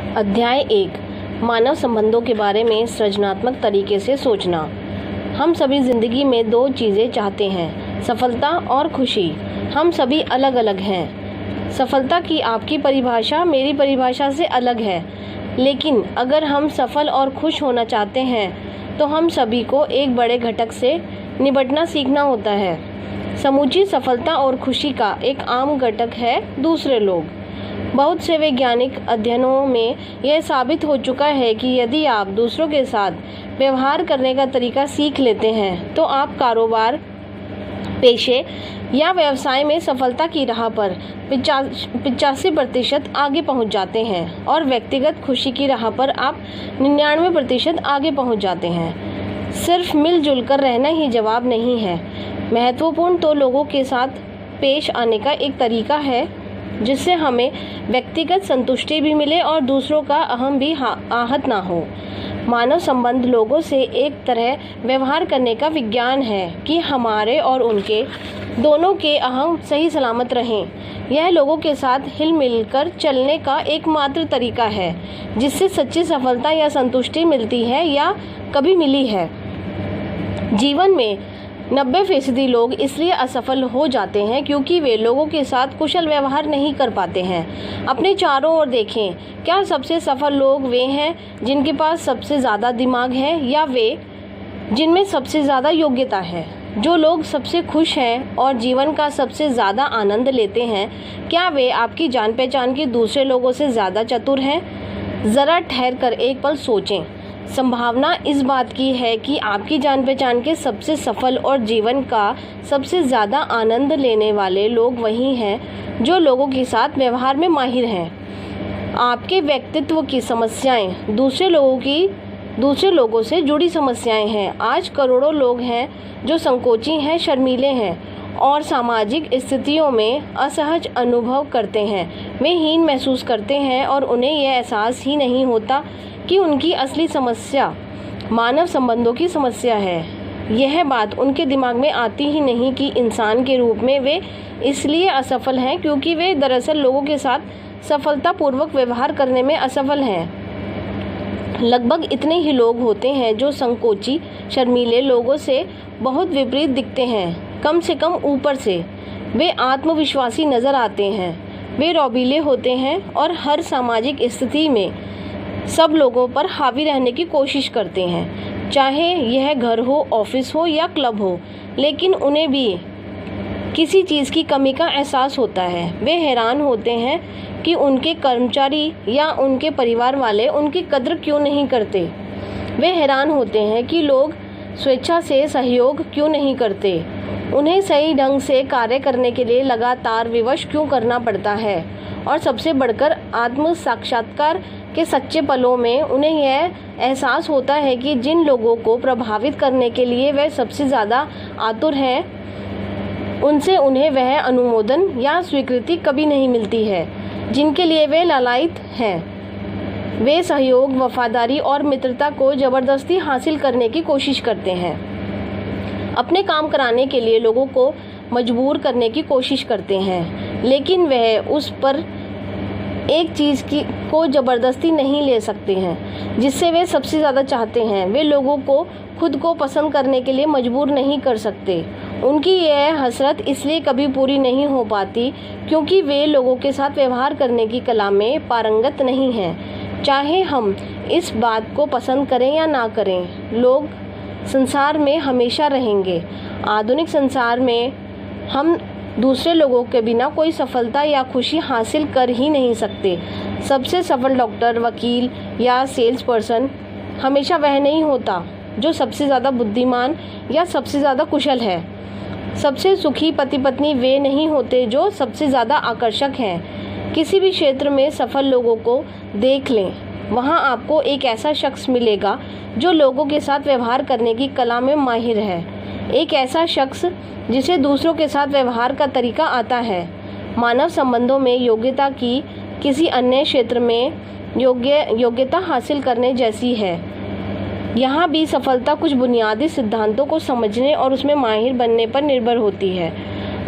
अध्याय 1 मानव संबंधों के बारे में सृजनात्मक तरीके से सोचना। हम सभी जिंदगी में दो चीज़ें चाहते हैं, सफलता और खुशी। हम सभी अलग अलग हैं। सफलता की आपकी परिभाषा मेरी परिभाषा से अलग है, लेकिन अगर हम सफल और खुश होना चाहते हैं तो हम सभी को एक बड़े घटक से निपटना सीखना होता है। समूची सफलता और खुशी का एक आम घटक है दूसरे लोग। बहुत से वैज्ञानिक अध्ययनों में यह साबित हो चुका है कि यदि आप दूसरों के साथ व्यवहार करने का तरीका सीख लेते हैं तो आप कारोबार, पेशे या व्यवसाय में सफलता की राह पर 85% आगे पहुंच जाते हैं और व्यक्तिगत खुशी की राह पर आप 99% आगे पहुंच जाते हैं। सिर्फ मिलजुल कर रहना ही जवाब नहीं है। महत्वपूर्ण तो लोगों के साथ पेश आने का एक तरीका है जिससे हमें व्यक्तिगत संतुष्टि भी मिले और दूसरों का अहम भी आहत ना हो। मानव संबंध लोगों से एक तरह व्यवहार करने का विज्ञान है कि हमारे और उनके दोनों के अहम सही सलामत रहें। यह लोगों के साथ हिल मिलकर चलने का एकमात्र तरीका है जिससे सच्ची सफलता या संतुष्टि मिलती है या कभी मिली है। जीवन में 90% लोग इसलिए असफल हो जाते हैं क्योंकि वे लोगों के साथ कुशल व्यवहार नहीं कर पाते हैं। अपने चारों ओर देखें, क्या सबसे सफल लोग वे हैं जिनके पास सबसे ज़्यादा दिमाग है या वे जिनमें सबसे ज़्यादा योग्यता है? जो लोग सबसे खुश हैं और जीवन का सबसे ज़्यादा आनंद लेते हैं, क्या वे आपकी जान पहचान के दूसरे लोगों से ज़्यादा चतुर हैं? ज़रा ठहर कर एक पल सोचें। संभावना इस बात की है कि आपकी जान पहचान के सबसे सफल और जीवन का सबसे ज़्यादा आनंद लेने वाले लोग वही हैं जो लोगों के साथ व्यवहार में माहिर हैं। आपके व्यक्तित्व की समस्याएं दूसरे लोगों से जुड़ी समस्याएं हैं। आज करोड़ों लोग हैं जो संकोची हैं, शर्मीले हैं और सामाजिक स्थितियों में असहज अनुभव करते हैं। वे हीन महसूस करते हैं और उन्हें यह एहसास ही नहीं होता कि उनकी असली समस्या मानव संबंधों की समस्या है। यह बात उनके दिमाग में आती ही नहीं कि इंसान के रूप में वे इसलिए असफल हैं क्योंकि वे दरअसल लोगों के साथ सफलतापूर्वक व्यवहार करने में असफल हैं। लगभग इतने ही लोग होते हैं जो संकोची, शर्मीले लोगों से बहुत विपरीत दिखते हैं। कम से कम ऊपर से वे आत्मविश्वासी नज़र आते हैं। वे रौबीले होते हैं और हर सामाजिक स्थिति में सब लोगों पर हावी रहने की कोशिश करते हैं, चाहे यह घर हो, ऑफिस हो या क्लब हो। लेकिन उन्हें भी किसी चीज़ की कमी का एहसास होता है। वे हैरान होते हैं कि उनके कर्मचारी या उनके परिवार वाले उनकी कद्र क्यों नहीं करते। वे हैरान होते हैं कि लोग स्वेच्छा से सहयोग क्यों नहीं करते। उन्हें सही ढंग से कार्य करने के लिए लगातार विवश क्यों करना पड़ता है। और सबसे बढ़कर आत्म साक्षात्कार के सच्चे पलों में उन्हें यह एहसास होता है कि जिन लोगों को प्रभावित करने के लिए वे सबसे ज़्यादा आतुर हैं, उनसे उन्हें वह अनुमोदन या स्वीकृति कभी नहीं मिलती है जिनके लिए वे लालायित हैं। वे सहयोग, वफादारी और मित्रता को ज़बरदस्ती हासिल करने की कोशिश करते हैं। अपने काम कराने के लिए लोगों को मजबूर करने की कोशिश करते हैं, लेकिन वह उस पर एक चीज़ को ज़बरदस्ती नहीं ले सकते हैं जिससे वे सबसे ज़्यादा चाहते हैं। वे लोगों को खुद को पसंद करने के लिए मजबूर नहीं कर सकते। उनकी यह हसरत इसलिए कभी पूरी नहीं हो पाती क्योंकि वे लोगों के साथ व्यवहार करने की कला में पारंगत नहीं हैं। चाहे हम इस बात को पसंद करें या ना करें, लोग संसार में हमेशा रहेंगे। आधुनिक संसार में हम दूसरे लोगों के बिना कोई सफलता या खुशी हासिल कर ही नहीं सकते। सबसे सफल डॉक्टर, वकील या सेल्स पर्सन हमेशा वह नहीं होता जो सबसे ज़्यादा बुद्धिमान या सबसे ज़्यादा कुशल है। सबसे सुखी पति पत्नी वे नहीं होते जो सबसे ज़्यादा आकर्षक हैं। किसी भी क्षेत्र में सफल लोगों को देख लें, वहाँ आपको एक ऐसा शख्स मिलेगा जो लोगों के साथ व्यवहार करने की कला में माहिर है। एक ऐसा शख्स जिसे दूसरों के साथ व्यवहार का तरीका आता है। मानव संबंधों में योग्यता की किसी अन्य क्षेत्र में योग्यता हासिल करने जैसी है। यहाँ भी सफलता कुछ बुनियादी सिद्धांतों को समझने और उसमें माहिर बनने पर निर्भर होती है।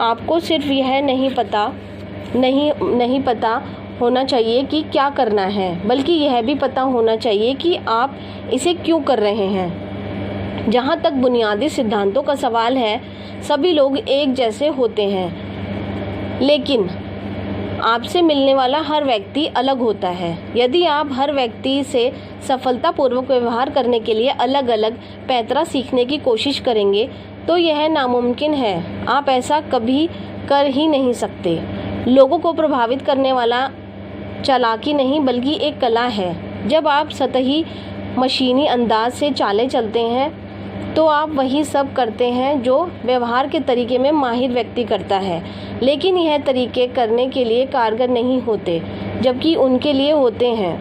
आपको सिर्फ यह नहीं पता होना चाहिए कि क्या करना है, बल्कि यह भी पता होना चाहिए कि आप इसे क्यों कर रहे हैं। जहाँ तक बुनियादी सिद्धांतों का सवाल है, सभी लोग एक जैसे होते हैं, लेकिन आपसे मिलने वाला हर व्यक्ति अलग होता है। यदि आप हर व्यक्ति से सफलतापूर्वक व्यवहार करने के लिए अलग अलग पैंतरा सीखने की कोशिश करेंगे तो यह नामुमकिन है। आप ऐसा कभी कर ही नहीं सकते। लोगों को प्रभावित करने वाला चालाकी नहीं बल्कि एक कला है। जब आप सतही मशीनी अंदाज से चालें चलते हैं तो आप वही सब करते हैं जो व्यवहार के तरीके में माहिर व्यक्ति करता है, लेकिन यह तरीके करने के लिए कारगर नहीं होते, जबकि उनके लिए होते हैं।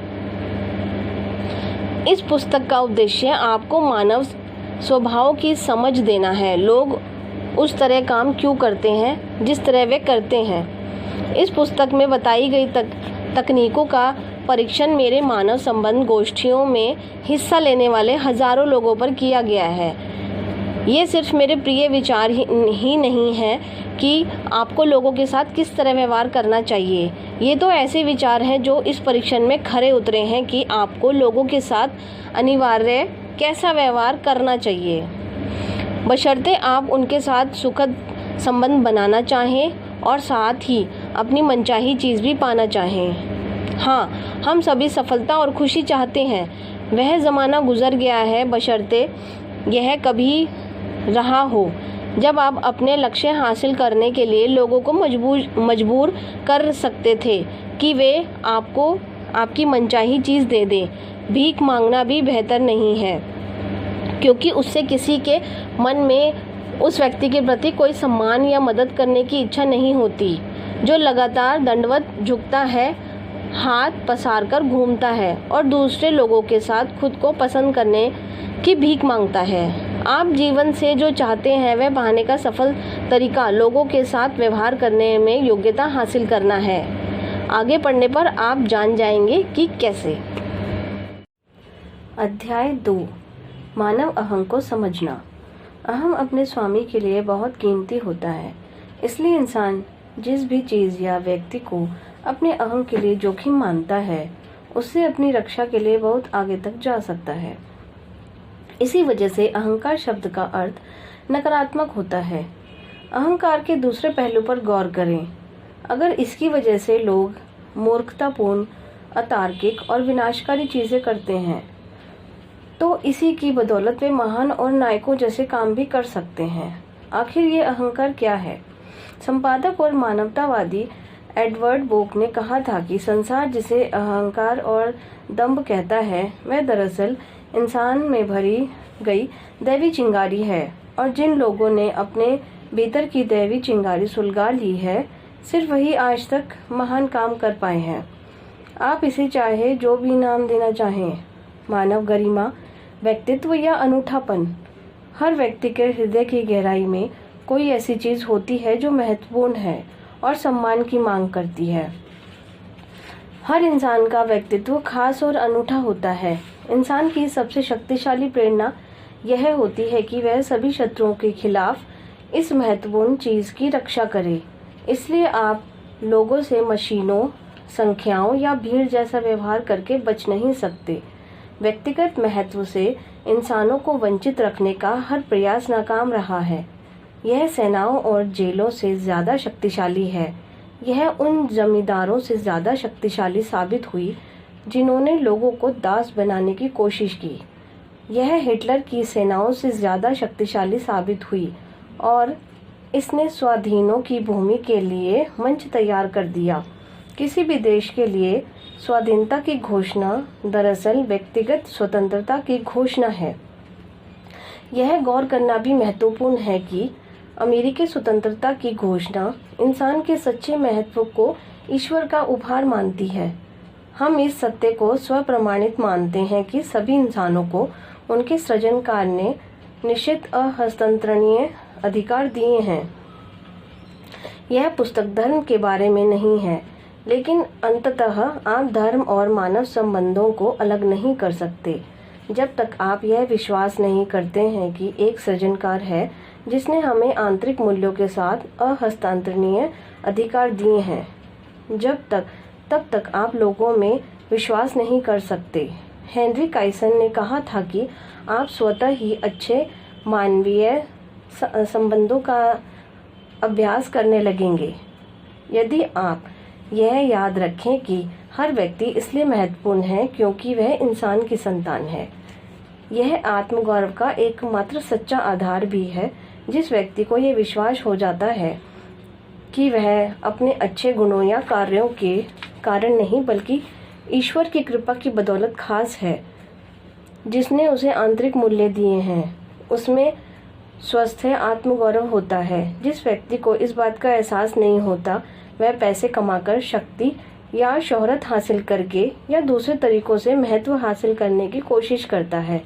इस पुस्तक का उद्देश्य आपको मानव स्वभाव की समझ देना है। लोग उस तरह काम क्यों करते हैं जिस तरह वे करते हैं। इस पुस्तक में बताई गई तकनीकों का परीक्षण मेरे मानव संबंध गोष्ठियों में हिस्सा लेने वाले हजारों लोगों पर किया गया है। ये सिर्फ मेरे प्रिय विचार ही नहीं है कि आपको लोगों के साथ किस तरह व्यवहार करना चाहिए। ये तो ऐसे विचार हैं जो इस परीक्षण में खरे उतरे हैं कि आपको लोगों के साथ अनिवार्य कैसा व्यवहार करना चाहिए, बशर्ते आप उनके साथ सुखद संबंध बनाना चाहें और साथ ही अपनी मनचाही चीज़ भी पाना चाहें। हाँ, हम सभी सफलता और खुशी चाहते हैं। वह ज़माना गुजर गया है, बशर्ते यह कभी रहा हो, जब आप अपने लक्ष्य हासिल करने के लिए लोगों को मजबूर कर सकते थे कि वे आपको आपकी मनचाही चीज़ दे दें। भीख मांगना भी बेहतर नहीं है, क्योंकि उससे किसी के मन में उस व्यक्ति के प्रति कोई सम्मान या मदद करने की इच्छा नहीं होती जो लगातार दंडवत झुकता है, हाथ पसार कर घूमता है और दूसरे लोगों के साथ खुद को पसंद करने की भीख मांगता है। आप जीवन से जो चाहते हैं वह पाने का सफल तरीका लोगों के साथ व्यवहार करने में योग्यता हासिल करना है। आगे पढ़ने पर आप जान जाएंगे कि कैसे। अध्याय 2, मानव अहम को समझना। अहम अपने स्वामी के लिए बहुत कीमती होता है, इसलिए इंसान जिस भी चीज़ या व्यक्ति को अपने अहम के लिए जोखिम मानता है, उससे अपनी रक्षा के लिए बहुत आगे तक जा सकता है। इसी वजह से अहंकार शब्द का अर्थ नकारात्मक होता है। अहंकार के दूसरे पहलू पर गौर करें। अगर इसकी वजह से लोग मूर्खतापूर्ण, अतार्किक और विनाशकारी चीज़ें करते हैं, तो इसी की बदौलत वे महान और नायकों जैसे काम भी कर सकते हैं। आखिर ये अहंकार क्या है? संपादक और मानवतावादी एडवर्ड बोक ने कहा था कि संसार जिसे अहंकार और दंभ कहता है, वह दरअसल इंसान में भरी गई दैवी चिंगारी है, और जिन लोगों ने अपने भीतर की दैवी चिंगारी सुलगा ली है, सिर्फ वही आज तक महान काम कर पाए हैं। आप इसे चाहे जो भी नाम देना चाहें, मानव गरिमा, व्यक्तित्व या अनूठापन, हर व्यक्ति के हृदय की गहराई में कोई ऐसी चीज़ होती है जो महत्वपूर्ण है और सम्मान की मांग करती है। हर इंसान का व्यक्तित्व खास और अनूठा होता है। इंसान की सबसे शक्तिशाली प्रेरणा यह होती है कि वह सभी शत्रुओं के खिलाफ इस महत्वपूर्ण चीज़ की रक्षा करे। इसलिए आप लोगों से मशीनों, संख्याओं या भीड़ जैसा व्यवहार करके बच नहीं सकते। व्यक्तिगत महत्व से इंसानों को वंचित रखने का हर प्रयास नाकाम रहा है। यह सेनाओं और जेलों से ज़्यादा शक्तिशाली है। यह उन जमींदारों से ज़्यादा शक्तिशाली साबित हुई जिन्होंने लोगों को दास बनाने की कोशिश की। यह हिटलर की सेनाओं से ज़्यादा शक्तिशाली साबित हुई और इसने स्वाधीनों की भूमि के लिए मंच तैयार कर दिया। किसी भी देश के लिए स्वाधीनता की घोषणा दरअसल व्यक्तिगत स्वतंत्रता की घोषणा है। यह गौर करना भी महत्वपूर्ण है कि अमेरिकी स्वतंत्रता की घोषणा इंसान के सच्चे महत्व को ईश्वर का उपहार मानती है। हम इस सत्य को स्वप्रमाणित मानते हैं कि सभी इंसानों को उनके सृजनकार ने निश्चित अहस्तांतरणीय अधिकार दिए हैं। यह पुस्तक धर्म के बारे में नहीं है, लेकिन अंततः आप धर्म और मानव संबंधों को अलग नहीं कर सकते जब तक आप यह विश्वास नहीं करते हैं कि एक सृजनकार है जिसने हमें आंतरिक मूल्यों के साथ अहस्तांतरणीय अधिकार दिए हैं। जब तक तब तक आप लोगों में विश्वास नहीं कर सकते। हेनरी काइसन ने कहा था कि आप स्वतः ही अच्छे मानवीय संबंधों का अभ्यास करने लगेंगे यदि आप यह याद रखें कि हर व्यक्ति इसलिए महत्वपूर्ण है क्योंकि वह इंसान की संतान है। यह आत्मगौरव का एकमात्र सच्चा आधार भी है। जिस व्यक्ति को यह विश्वास हो जाता है कि वह अपने अच्छे गुणों या कार्यों के कारण नहीं बल्कि ईश्वर की कृपा की बदौलत खास है, जिसने उसे आंतरिक मूल्य दिए हैं, उसमें स्वस्थ आत्मगौरव होता है। जिस व्यक्ति को इस बात का एहसास नहीं होता, वह पैसे कमाकर, शक्ति या शोहरत हासिल करके या दूसरे तरीकों से महत्व हासिल करने की कोशिश करता है।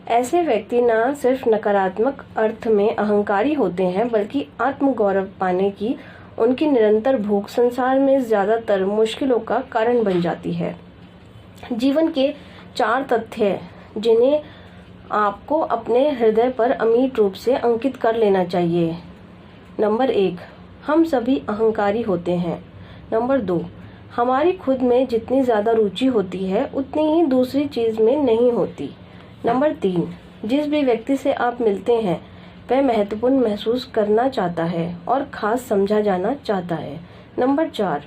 ऐसे व्यक्ति न सिर्फ नकारात्मक अर्थ में अहंकारी होते हैं बल्कि आत्मगौरव पाने की उनकी निरंतर भूख संसार में ज्यादातर मुश्किलों का कारण बन जाती है। जीवन के 4 तथ्य जिन्हें आपको अपने हृदय पर अमिट रूप से अंकित कर लेना चाहिए। नंबर 1, हम सभी अहंकारी होते हैं। नंबर 2, हमारी खुद में जितनी ज़्यादा रुचि होती है उतनी ही दूसरी चीज़ में नहीं होती। नंबर 3, जिस भी व्यक्ति से आप मिलते हैं वह महत्वपूर्ण महसूस करना चाहता है और खास समझा जाना चाहता है। नंबर 4,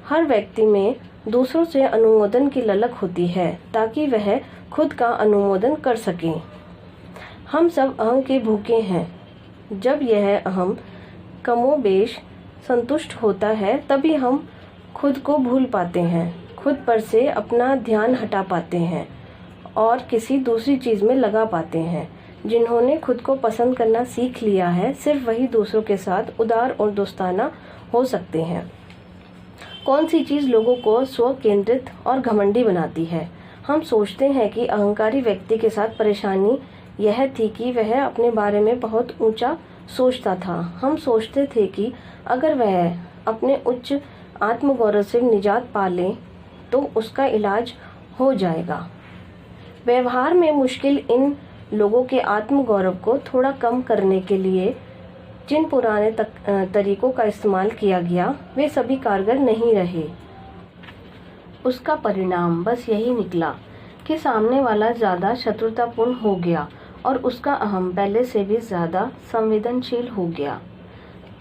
हर व्यक्ति में दूसरों से अनुमोदन की ललक होती है ताकि वह खुद का अनुमोदन कर सकें। हम सब अहम के भूखे हैं। जब यह अहम कमोबेश संतुष्ट होता है तभी हम खुद को भूल पाते हैं, खुद पर से अपना ध्यान हटा पाते हैं और किसी दूसरी चीज़ में लगा पाते हैं। जिन्होंने खुद को पसंद करना सीख लिया है सिर्फ वही दूसरों के साथ उदार और दोस्ताना हो सकते हैं। कौन सी चीज़ लोगों को स्व केंद्रित और घमंडी बनाती है? हम सोचते हैं कि अहंकारी व्यक्ति के साथ परेशानी यह थी कि वह अपने बारे में बहुत ऊंचा सोचता था। हम सोचते थे कि अगर वह अपने उच्च आत्मगौरव से निजात पा ले तो उसका इलाज हो जाएगा। व्यवहार में मुश्किल इन लोगों के आत्मगौरव को थोड़ा कम करने के लिए जिन पुराने तरीकों का इस्तेमाल किया गया वे सभी कारगर नहीं रहे। उसका परिणाम बस यही निकला कि सामने वाला ज़्यादा शत्रुतापूर्ण हो गया और उसका अहम पहले से भी ज़्यादा संवेदनशील हो गया।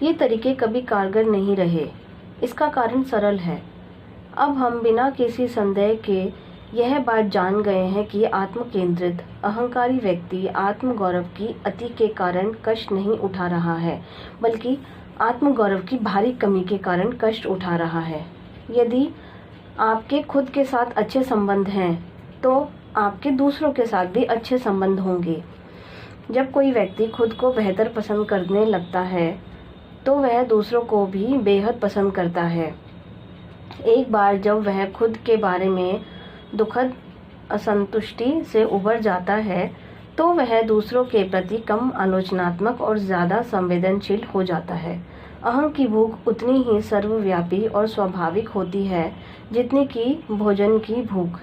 ये तरीके कभी कारगर नहीं रहे। इसका कारण सरल है। अब हम बिना किसी संदेह के यह बात जान गए हैं कि आत्म केंद्रित अहंकारी व्यक्ति आत्मगौरव की अति के कारण कष्ट नहीं उठा रहा है बल्कि आत्मगौरव की भारी कमी के कारण कष्ट उठा रहा है। यदि आपके खुद के साथ अच्छे संबंध हैं तो आपके दूसरों के साथ भी अच्छे संबंध होंगे। जब कोई व्यक्ति खुद को बेहतर पसंद करने लगता है तो वह दूसरों को भी बेहद पसंद करता है। एक बार जब वह खुद के बारे में दुखद असंतुष्टि से उबर जाता है तो वह दूसरों के प्रति कम आलोचनात्मक और ज़्यादा संवेदनशील हो जाता है। अहम की भूख उतनी ही सर्वव्यापी और स्वाभाविक होती है जितनी कि भोजन की भूख।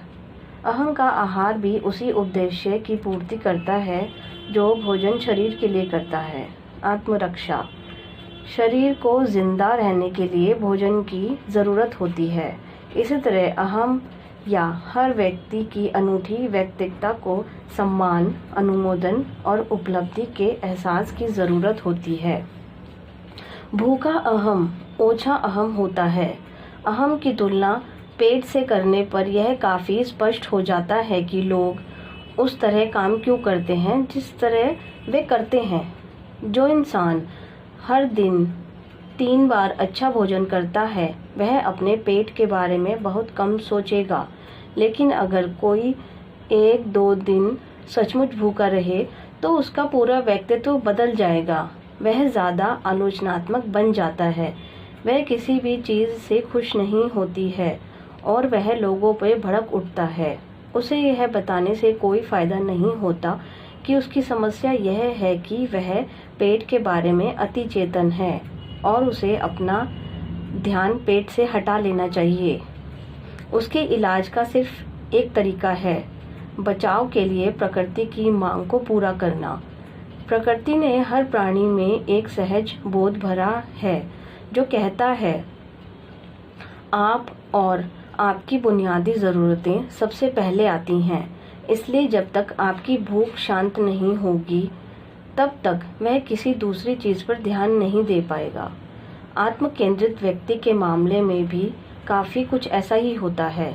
अहम का आहार भी उसी उद्देश्य की पूर्ति करता है जो भोजन शरीर के लिए करता है। आत्मरक्षा, शरीर को जिंदा रहने के लिए भोजन की ज़रूरत होती है। इसी तरह अहम या हर व्यक्ति की अनूठी व्यक्तित्वता को सम्मान, अनुमोदन और उपलब्धि के एहसास की ज़रूरत होती है। भूखा अहम ओछा अहम होता है। अहम की तुलना पेट से करने पर यह काफ़ी स्पष्ट हो जाता है कि लोग उस तरह काम क्यों करते हैं जिस तरह वे करते हैं। जो इंसान हर दिन 3 बार अच्छा भोजन करता है वह अपने पेट के बारे में बहुत कम सोचेगा, लेकिन अगर कोई 1-2 दिन सचमुच भूखा रहे तो उसका पूरा व्यक्तित्व बदल जाएगा। वह ज़्यादा आलोचनात्मक बन जाता है, वह किसी भी चीज़ से खुश नहीं होती है और वह लोगों पर भड़क उठता है। उसे यह बताने से कोई फ़ायदा नहीं होता कि उसकी समस्या यह है कि वह पेट के बारे में अति चेतन है और उसे अपना ध्यान पेट से हटा लेना चाहिए। उसके इलाज का सिर्फ एक तरीका है, बचाव के लिए प्रकृति की मांग को पूरा करना। प्रकृति ने हर प्राणी में एक सहज बोध भरा है जो कहता है आप और आपकी बुनियादी ज़रूरतें सबसे पहले आती हैं। इसलिए जब तक आपकी भूख शांत नहीं होगी तब तक वह किसी दूसरी चीज़ पर ध्यान नहीं दे पाएगा। आत्म केंद्रित व्यक्ति के मामले में भी काफ़ी कुछ ऐसा ही होता है।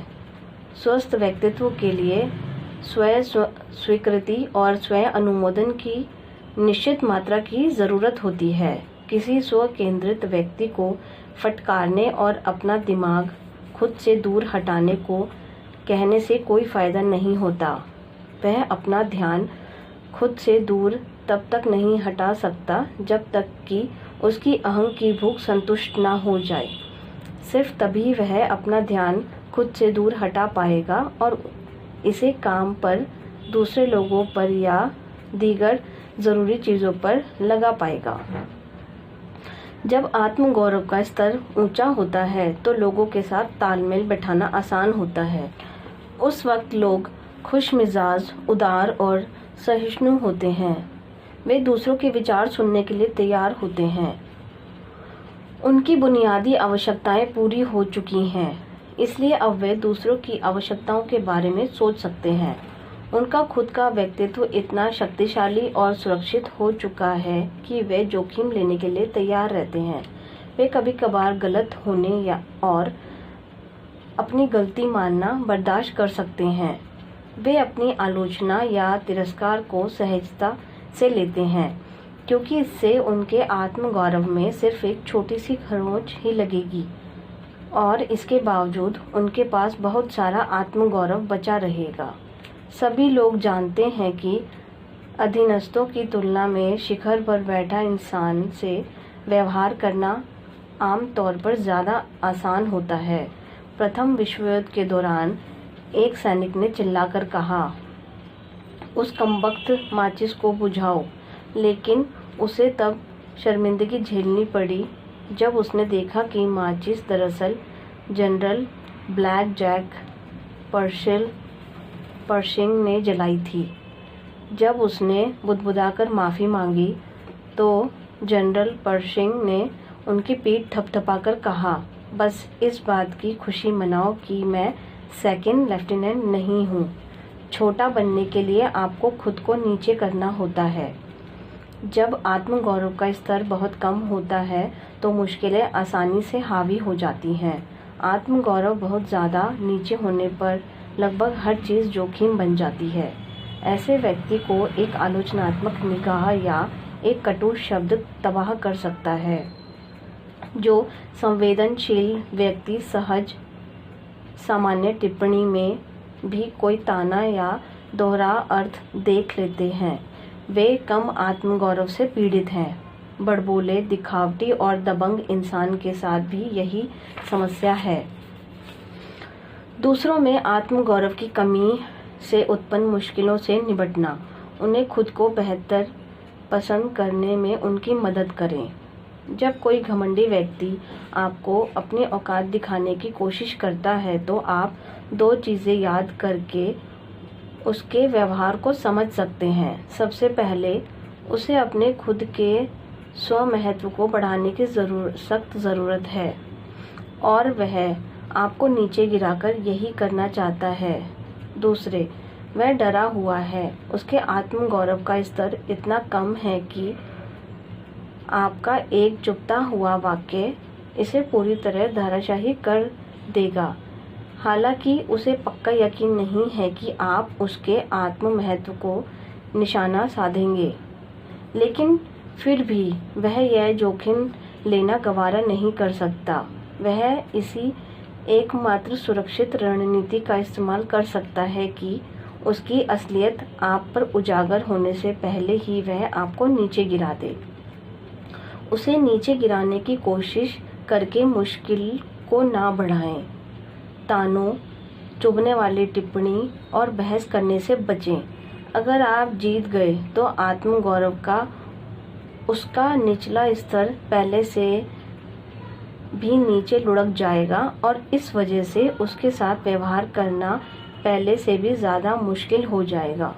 स्वस्थ व्यक्तित्व के लिए स्वयं स्वीकृति और स्वयं अनुमोदन की निश्चित मात्रा की ज़रूरत होती है। किसी स्व केंद्रित व्यक्ति को फटकारने और अपना दिमाग खुद से दूर हटाने को कहने से कोई फ़ायदा नहीं होता। वह अपना ध्यान खुद से दूर तब तक नहीं हटा सकता जब तक कि उसकी अहं की भूख संतुष्ट ना हो जाए। सिर्फ तभी वह अपना ध्यान खुद से दूर हटा पाएगा और इसे काम पर, दूसरे लोगों पर या दीगर ज़रूरी चीज़ों पर लगा पाएगा। जब आत्म गौरव का स्तर ऊंचा होता है तो लोगों के साथ तालमेल बैठाना आसान होता है। उस वक्त लोग खुश मिजाज, उदार और सहिष्णु होते हैं। वे दूसरों के विचार सुनने के लिए तैयार होते हैं। उनकी बुनियादी आवश्यकताएं पूरी हो चुकी हैं, इसलिए अब वे दूसरों की आवश्यकताओं के बारे में सोच सकते हैं। उनका खुद का व्यक्तित्व इतना शक्तिशाली और सुरक्षित हो चुका है कि वे जोखिम लेने के लिए तैयार रहते हैं। वे कभी कभार गलत होने या और अपनी गलती मानना बर्दाश्त कर सकते हैं। वे अपनी आलोचना या तिरस्कार को सहजता से लेते हैं, क्योंकि इससे उनके आत्मगौरव में सिर्फ एक छोटी सी खरोंच ही लगेगी और इसके बावजूद उनके पास बहुत सारा आत्मगौरव बचा रहेगा। सभी लोग जानते हैं कि अधीनस्थों की तुलना में शिखर पर बैठा इंसान से व्यवहार करना आम तौर पर ज़्यादा आसान होता है। प्रथम विश्व युद्ध के दौरान एक सैनिक ने चिल्लाकर कहा, उस कमबख्त माचिस को बुझाओ, लेकिन उसे तब शर्मिंदगी झेलनी पड़ी जब उसने देखा कि माचिस दरअसल जनरल ब्लैक जैक पर्शिंग ने जलाई थी। जब उसने बुदबुदाकर माफ़ी मांगी तो जनरल पर्शिंग ने उनकी पीठ थपथपाकर कहा, बस इस बात की खुशी मनाओ कि मैं सेकंड लेफ्टिनेंट नहीं हूँ। छोटा बनने के लिए आपको खुद को नीचे करना होता है। जब आत्मगौरव का स्तर बहुत कम होता है तो मुश्किलें आसानी से हावी हो जाती हैं। आत्मगौरव बहुत ज़्यादा नीचे होने पर लगभग हर चीज़ जोखिम बन जाती है। ऐसे व्यक्ति को एक आलोचनात्मक निगाह या एक कटु शब्द तबाह कर सकता है। जो संवेदनशील व्यक्ति सहज सामान्य टिप्पणी में भी कोई ताना या दोहरा अर्थ देख लेते हैं, वे कम आत्मगौरव से पीड़ित हैं। बड़बोले, दिखावटी और दबंग इंसान के साथ भी यही समस्या है। दूसरों में आत्मगौरव की कमी से उत्पन्न मुश्किलों से निपटना, उन्हें खुद को बेहतर पसंद करने में उनकी मदद करें। जब कोई घमंडी व्यक्ति आपको अपनी औकात दिखाने की कोशिश करता है तो आप दो चीज़ें याद करके उसके व्यवहार को समझ सकते हैं। सबसे पहले उसे अपने खुद के स्वमहत्व को बढ़ाने की सख्त ज़रूरत है और वह आपको नीचे गिराकर यही करना चाहता है। दूसरे, वह डरा हुआ है, उसके आत्मगौरव का स्तर इतना कम है कि आपका एक चुभता हुआ वाक्य इसे पूरी तरह धराशायी कर देगा। हालांकि उसे पक्का यकीन नहीं है कि आप उसके आत्म महत्व को निशाना साधेंगे, लेकिन फिर भी वह यह जोखिम लेना गवारा नहीं कर सकता। वह इसी एकमात्र सुरक्षित रणनीति का इस्तेमाल कर सकता है कि उसकी असलियत आप पर उजागर होने से पहले ही वह आपको नीचे गिरा दे। उसे नीचे गिराने की कोशिश करके मुश्किल को ना बढ़ाएं। तानों, चुभने वाली टिप्पणी और बहस करने से बचें। अगर आप जीत गए तो आत्मगौरव का उसका निचला स्तर पहले से भी नीचे लुढ़क जाएगा और इस वजह से उसके साथ व्यवहार करना पहले से भी ज़्यादा मुश्किल हो जाएगा।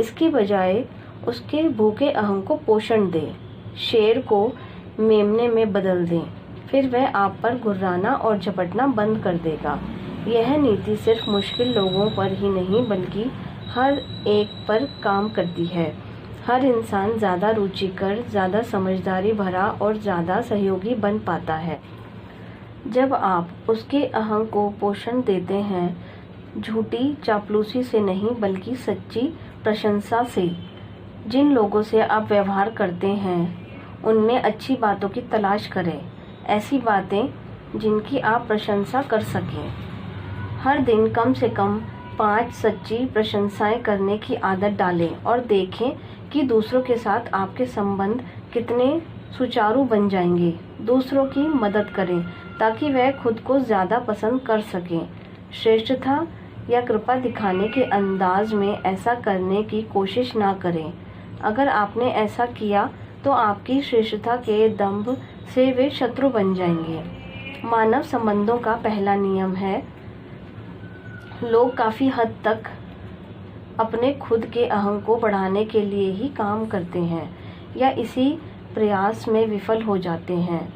इसकी बजाय उसके भूखे अहम को पोषण दें, शेर को मेमने में बदल दें। फिर वह आप पर घुर्राना और झपटना बंद कर देगा। यह नीति सिर्फ मुश्किल लोगों पर ही नहीं बल्कि हर एक पर काम करती है। हर इंसान ज़्यादा रुचिकर, ज़्यादा समझदारी भरा और ज़्यादा सहयोगी बन पाता है जब आप उसके अहं को पोषण देते हैं, झूठी चापलूसी से नहीं बल्कि सच्ची प्रशंसा से। जिन लोगों से आप व्यवहार करते हैं उनमें अच्छी बातों की तलाश करें, ऐसी बातें जिनकी आप प्रशंसा कर सकें। हर दिन कम से कम 5 सच्ची प्रशंसाएं करने की आदत डालें और देखें कि दूसरों के साथ आपके संबंध कितने सुचारू बन जाएंगे। दूसरों की मदद करें ताकि वह खुद को ज़्यादा पसंद कर सकें। श्रेष्ठता या कृपा दिखाने के अंदाज में ऐसा करने की कोशिश ना करें। अगर आपने ऐसा किया तो आपकी श्रेष्ठता के दंभ से वे शत्रु बन जाएंगे। मानव संबंधों का पहला नियम है, लोग काफ़ी हद तक अपने खुद के अहं को बढ़ाने के लिए ही काम करते हैं या इसी प्रयास में विफल हो जाते हैं।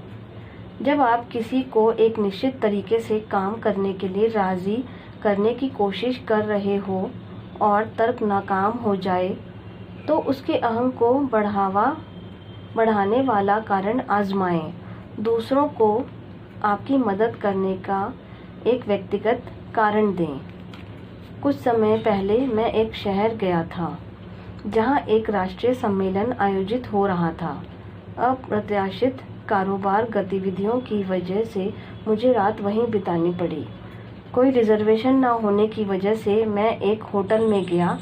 जब आप किसी को एक निश्चित तरीके से काम करने के लिए राज़ी करने की कोशिश कर रहे हो और तर्क नाकाम हो जाए तो उसके अहं को बढ़ाने वाला कारण आजमाएं। दूसरों को आपकी मदद करने का एक व्यक्तिगत कारण दें। कुछ समय पहले मैं एक शहर गया था जहां एक राष्ट्रीय सम्मेलन आयोजित हो रहा था। अप्रत्याशित कारोबार गतिविधियों की वजह से मुझे रात वहीं बितानी पड़ी। कोई रिजर्वेशन न होने की वजह से मैं एक होटल में गया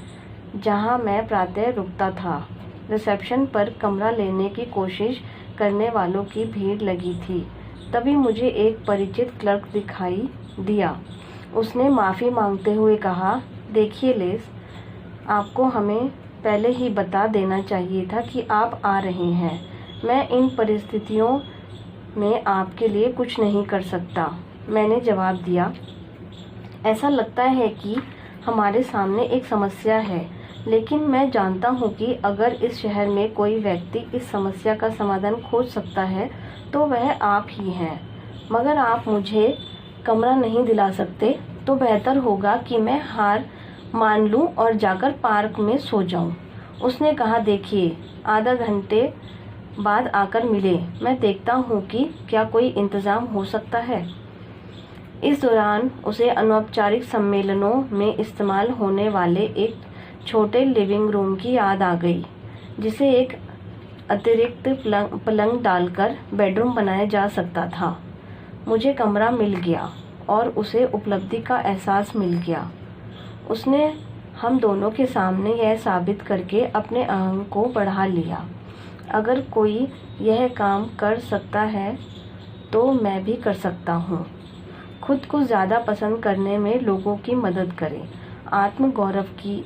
जहां मैं प्रातः रुकता था। रिसेप्शन पर कमरा लेने की कोशिश करने वालों की भीड़ लगी थी। तभी मुझे एक परिचित क्लर्क दिखाई दिया। उसने माफ़ी मांगते हुए कहा, देखिए लेस, आपको हमें पहले ही बता देना चाहिए था कि आप आ रहे हैं। मैं इन परिस्थितियों में आपके लिए कुछ नहीं कर सकता। मैंने जवाब दिया, ऐसा लगता है कि हमारे सामने एक समस्या है, लेकिन मैं जानता हूँ कि अगर इस शहर में कोई व्यक्ति इस समस्या का समाधान खोज सकता है तो वह आप ही हैं। मगर आप मुझे कमरा नहीं दिला सकते तो बेहतर होगा कि मैं हार मान लूं और जाकर पार्क में सो जाऊं। उसने कहा, देखिए, आधा घंटे बाद आकर मिले, मैं देखता हूं कि क्या कोई इंतज़ाम हो सकता है। इस दौरान उसे अनौपचारिक सम्मेलनों में इस्तेमाल होने वाले एक छोटे लिविंग रूम की याद आ गई, जिसे एक अतिरिक्त पलंग डालकर बेडरूम बनाया जा सकता था। मुझे कमरा मिल गया और उसे उपलब्धि का एहसास मिल गया। उसने हम दोनों के सामने यह साबित करके अपने अहं को बढ़ा लिया, अगर कोई यह काम कर सकता है तो मैं भी कर सकता हूँ। खुद को ज़्यादा पसंद करने में लोगों की मदद करें। आत्मगौरव की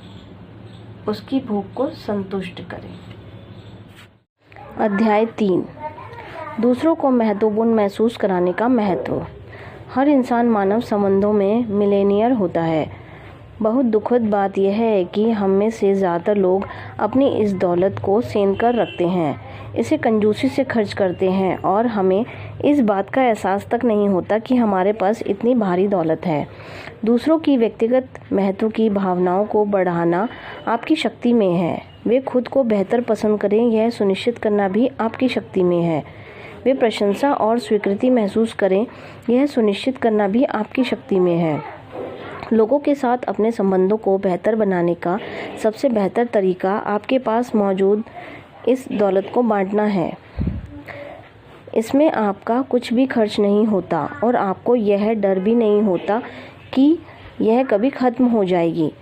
उसकी भूख को संतुष्ट करें। अध्याय 3, दूसरों को महत्वपूर्ण महसूस कराने का महत्व। हर इंसान मानव संबंधों में मिलेनियर होता है। बहुत दुखद बात यह है कि हम में से ज़्यादातर लोग अपनी इस दौलत को सेंध कर रखते हैं, इसे कंजूसी से खर्च करते हैं और हमें इस बात का एहसास तक नहीं होता कि हमारे पास इतनी भारी दौलत है। दूसरों की व्यक्तिगत महत्व की भावनाओं को बढ़ाना आपकी शक्ति में है। वे खुद को बेहतर पसंद करें, यह सुनिश्चित करना भी आपकी शक्ति में है। वे प्रशंसा और स्वीकृति महसूस करें, यह सुनिश्चित करना भी आपकी शक्ति में है। लोगों के साथ अपने संबंधों को बेहतर बनाने का सबसे बेहतर तरीका आपके पास मौजूद इस दौलत को बांटना है। इसमें आपका कुछ भी खर्च नहीं होता और आपको यह डर भी नहीं होता कि यह कभी खत्म हो जाएगी।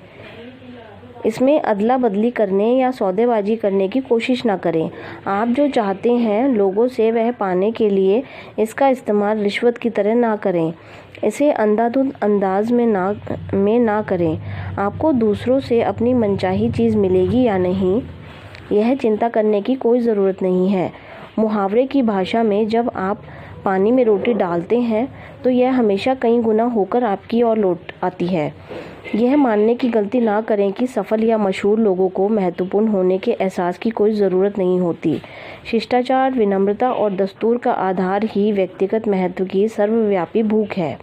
इसमें अदला बदली करने या सौदेबाजी करने की कोशिश ना करें। आप जो चाहते हैं लोगों से वह पाने के लिए इसका इस्तेमाल रिश्वत की तरह ना करें। इसे अंधाधुंध अंदाज में ना करें। आपको दूसरों से अपनी मनचाही चीज़ मिलेगी या नहीं, यह चिंता करने की कोई ज़रूरत नहीं है। मुहावरे की भाषा में जब आप पानी में रोटी डालते हैं तो यह हमेशा कई गुना होकर आपकी ओर लौट आती है। यह मानने की गलती ना करें कि सफल या मशहूर लोगों को महत्वपूर्ण होने के एहसास की कोई ज़रूरत नहीं होती। शिष्टाचार, विनम्रता और दस्तूर का आधार ही व्यक्तिगत महत्व की सर्वव्यापी भूख है।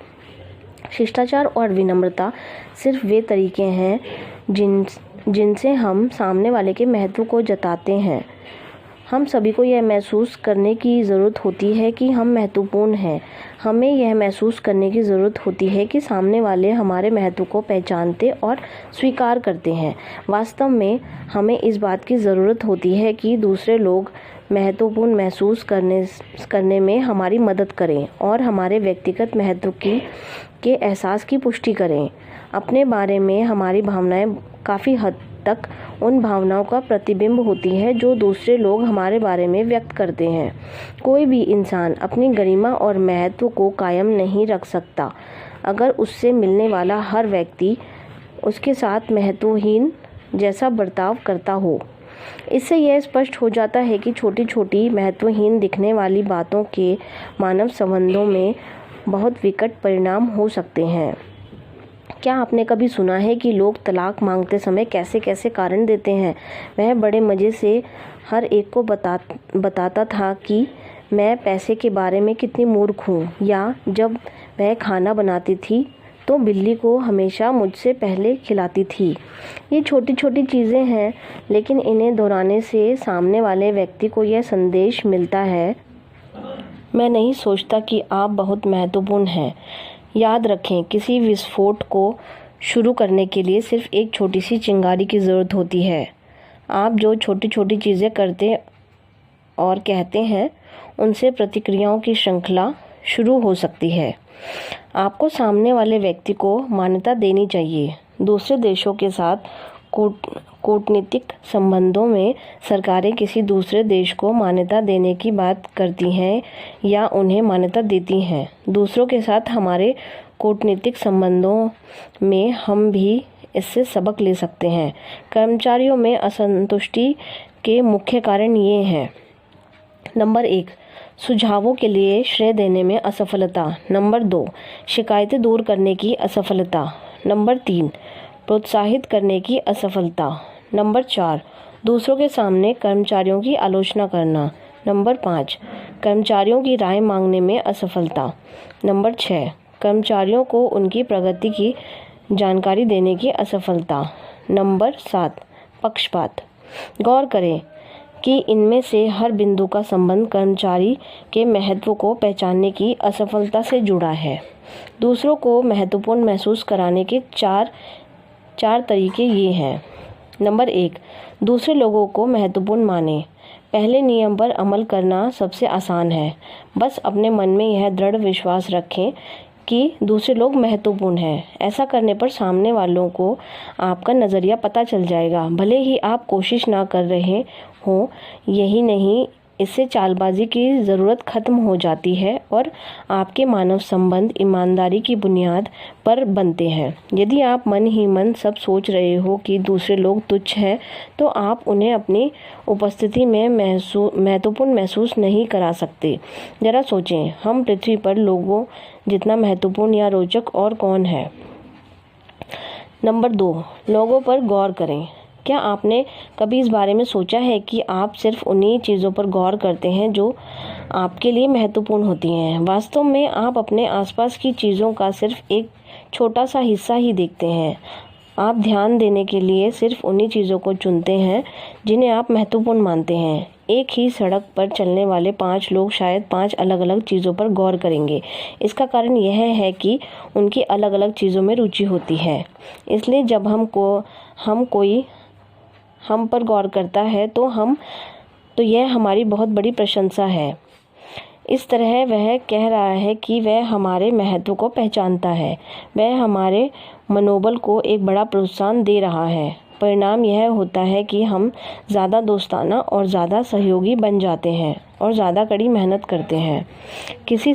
शिष्टाचार और विनम्रता सिर्फ वे तरीके हैं जिनसे हम सामने वाले के महत्व को जताते हैं। हम सभी को यह महसूस करने की ज़रूरत होती है कि हम महत्वपूर्ण हैं। हमें यह महसूस करने की ज़रूरत होती है कि सामने वाले हमारे महत्व को पहचानते और स्वीकार करते हैं। वास्तव में हमें इस बात की ज़रूरत होती है कि दूसरे लोग महत्वपूर्ण महसूस करने में हमारी मदद करें और हमारे व्यक्तिगत महत्व के एहसास की पुष्टि करें। अपने बारे में हमारी भावनाएं काफ़ी हद तक उन भावनाओं का प्रतिबिंब होती है जो दूसरे लोग हमारे बारे में व्यक्त करते हैं। कोई भी इंसान अपनी गरिमा और महत्व को कायम नहीं रख सकता अगर उससे मिलने वाला हर व्यक्ति उसके साथ महत्वहीन जैसा बर्ताव करता हो। इससे यह स्पष्ट हो जाता है कि छोटी छोटी महत्वहीन दिखने वाली बातों के मानव संबंधों में बहुत विकट परिणाम हो सकते हैं। क्या आपने कभी सुना है कि लोग तलाक मांगते समय कैसे कैसे कारण देते हैं? वह बड़े मज़े से हर एक को बताता था कि मैं पैसे के बारे में कितनी मूर्ख हूँ, या जब वह खाना बनाती थी तो बिल्ली को हमेशा मुझसे पहले खिलाती थी। ये छोटी छोटी चीज़ें हैं, लेकिन इन्हें दोहराने से सामने वाले व्यक्ति को यह संदेश मिलता है, मैं नहीं सोचता कि आप बहुत महत्वपूर्ण हैं। याद रखें, किसी विस्फोट को शुरू करने के लिए सिर्फ एक छोटी सी चिंगारी की ज़रूरत होती है। आप जो छोटी छोटी चीज़ें करते और कहते हैं, उनसे प्रतिक्रियाओं की श्रृंखला शुरू हो सकती है। आपको सामने वाले व्यक्ति को मान्यता देनी चाहिए। दूसरे देशों के साथ कूटनीतिक संबंधों में सरकारें किसी दूसरे देश को मान्यता देने की बात करती हैं या उन्हें मान्यता देती हैं। दूसरों के साथ हमारे कूटनीतिक संबंधों में हम भी इससे सबक ले सकते हैं। कर्मचारियों में असंतुष्टि के मुख्य कारण ये हैं। नंबर 1, सुझावों के लिए श्रेय देने में असफलता। नंबर 2, शिकायतें दूर करने की असफलता। नंबर 3, प्रोत्साहित करने की असफलता। नंबर 4, दूसरों के सामने कर्मचारियों की आलोचना करना। नंबर 5, कर्मचारियों की राय मांगने में असफलता। नंबर 6, कर्मचारियों को उनकी प्रगति की जानकारी देने की असफलता। नंबर 7, पक्षपात। गौर करें कि इनमें से हर बिंदु का संबंध कर्मचारी के महत्व को पहचानने की असफलता से जुड़ा है। दूसरों को महत्वपूर्ण महसूस कराने के चार तरीके ये हैं। नंबर 1, दूसरे लोगों को महत्वपूर्ण माने। पहले नियम पर अमल करना सबसे आसान है। बस अपने मन में यह दृढ़ विश्वास रखें कि दूसरे लोग महत्वपूर्ण हैं। ऐसा करने पर सामने वालों को आपका नज़रिया पता चल जाएगा, भले ही आप कोशिश ना कर रहे हों। यही नहीं, इससे चालबाजी की ज़रूरत खत्म हो जाती है और आपके मानव संबंध ईमानदारी की बुनियाद पर बनते हैं। यदि आप मन ही मन सब सोच रहे हो कि दूसरे लोग तुच्छ हैं, तो आप उन्हें अपनी उपस्थिति में महत्वपूर्ण महसूस नहीं करा सकते। ज़रा सोचें, हम पृथ्वी पर लोगों जितना महत्वपूर्ण या रोचक और कौन है? नंबर 2, लोगों पर गौर करें। क्या आपने कभी इस बारे में सोचा है कि आप सिर्फ उन्हीं चीज़ों पर गौर करते हैं जो आपके लिए महत्वपूर्ण होती हैं? वास्तव में आप अपने आसपास की चीज़ों का सिर्फ एक छोटा सा हिस्सा ही देखते हैं। आप ध्यान देने के लिए सिर्फ उन्हीं चीज़ों को चुनते हैं जिन्हें आप महत्वपूर्ण मानते हैं। एक ही सड़क पर चलने वाले 5 लोग शायद 5 अलग अलग चीज़ों पर गौर करेंगे। इसका कारण यह है कि उनकी अलग अलग चीज़ों में रुचि होती है। इसलिए जब कोई हम पर गौर करता है तो यह हमारी बहुत बड़ी प्रशंसा है। इस तरह वह कह रहा है कि वह हमारे महत्व को पहचानता है। वह हमारे मनोबल को एक बड़ा प्रोत्साहन दे रहा है। परिणाम यह होता है कि हम ज़्यादा दोस्ताना और ज़्यादा सहयोगी बन जाते हैं और ज़्यादा कड़ी मेहनत करते हैं। किसी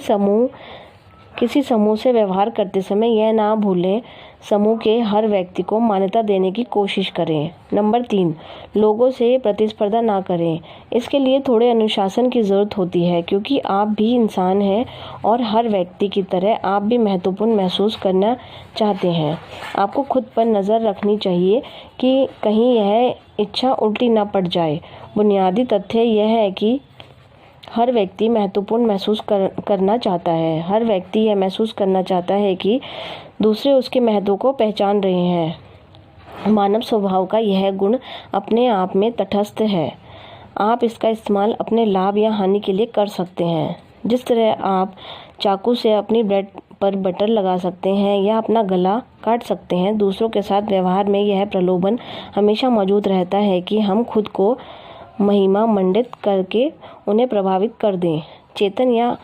समूह से व्यवहार करते समय यह ना भूलें, समूह के हर व्यक्ति को मान्यता देने की कोशिश करें। नंबर 3, लोगों से प्रतिस्पर्धा ना करें। इसके लिए थोड़े अनुशासन की ज़रूरत होती है, क्योंकि आप भी इंसान हैं और हर व्यक्ति की तरह आप भी महत्वपूर्ण महसूस करना चाहते हैं। आपको खुद पर नज़र रखनी चाहिए कि कहीं यह इच्छा उल्टी ना पड़ जाए। बुनियादी तथ्य यह है कि हर व्यक्ति महत्वपूर्ण महसूस करना चाहता है। हर व्यक्ति यह महसूस करना चाहता है कि दूसरे उसके महत्व को पहचान रहे हैं। मानव स्वभाव का यह गुण अपने आप में तटस्थ है। आप इसका इस्तेमाल अपने लाभ या हानि के लिए कर सकते हैं। जिस तरह आप चाकू से अपनी ब्रेड पर बटर लगा सकते हैं या अपना गला काट सकते हैं, दूसरों के साथ व्यवहार में यह प्रलोभन हमेशा मौजूद रहता है कि हम खुद को महिमा मंडित करके उन्हें प्रभावित कर दें। चेतन या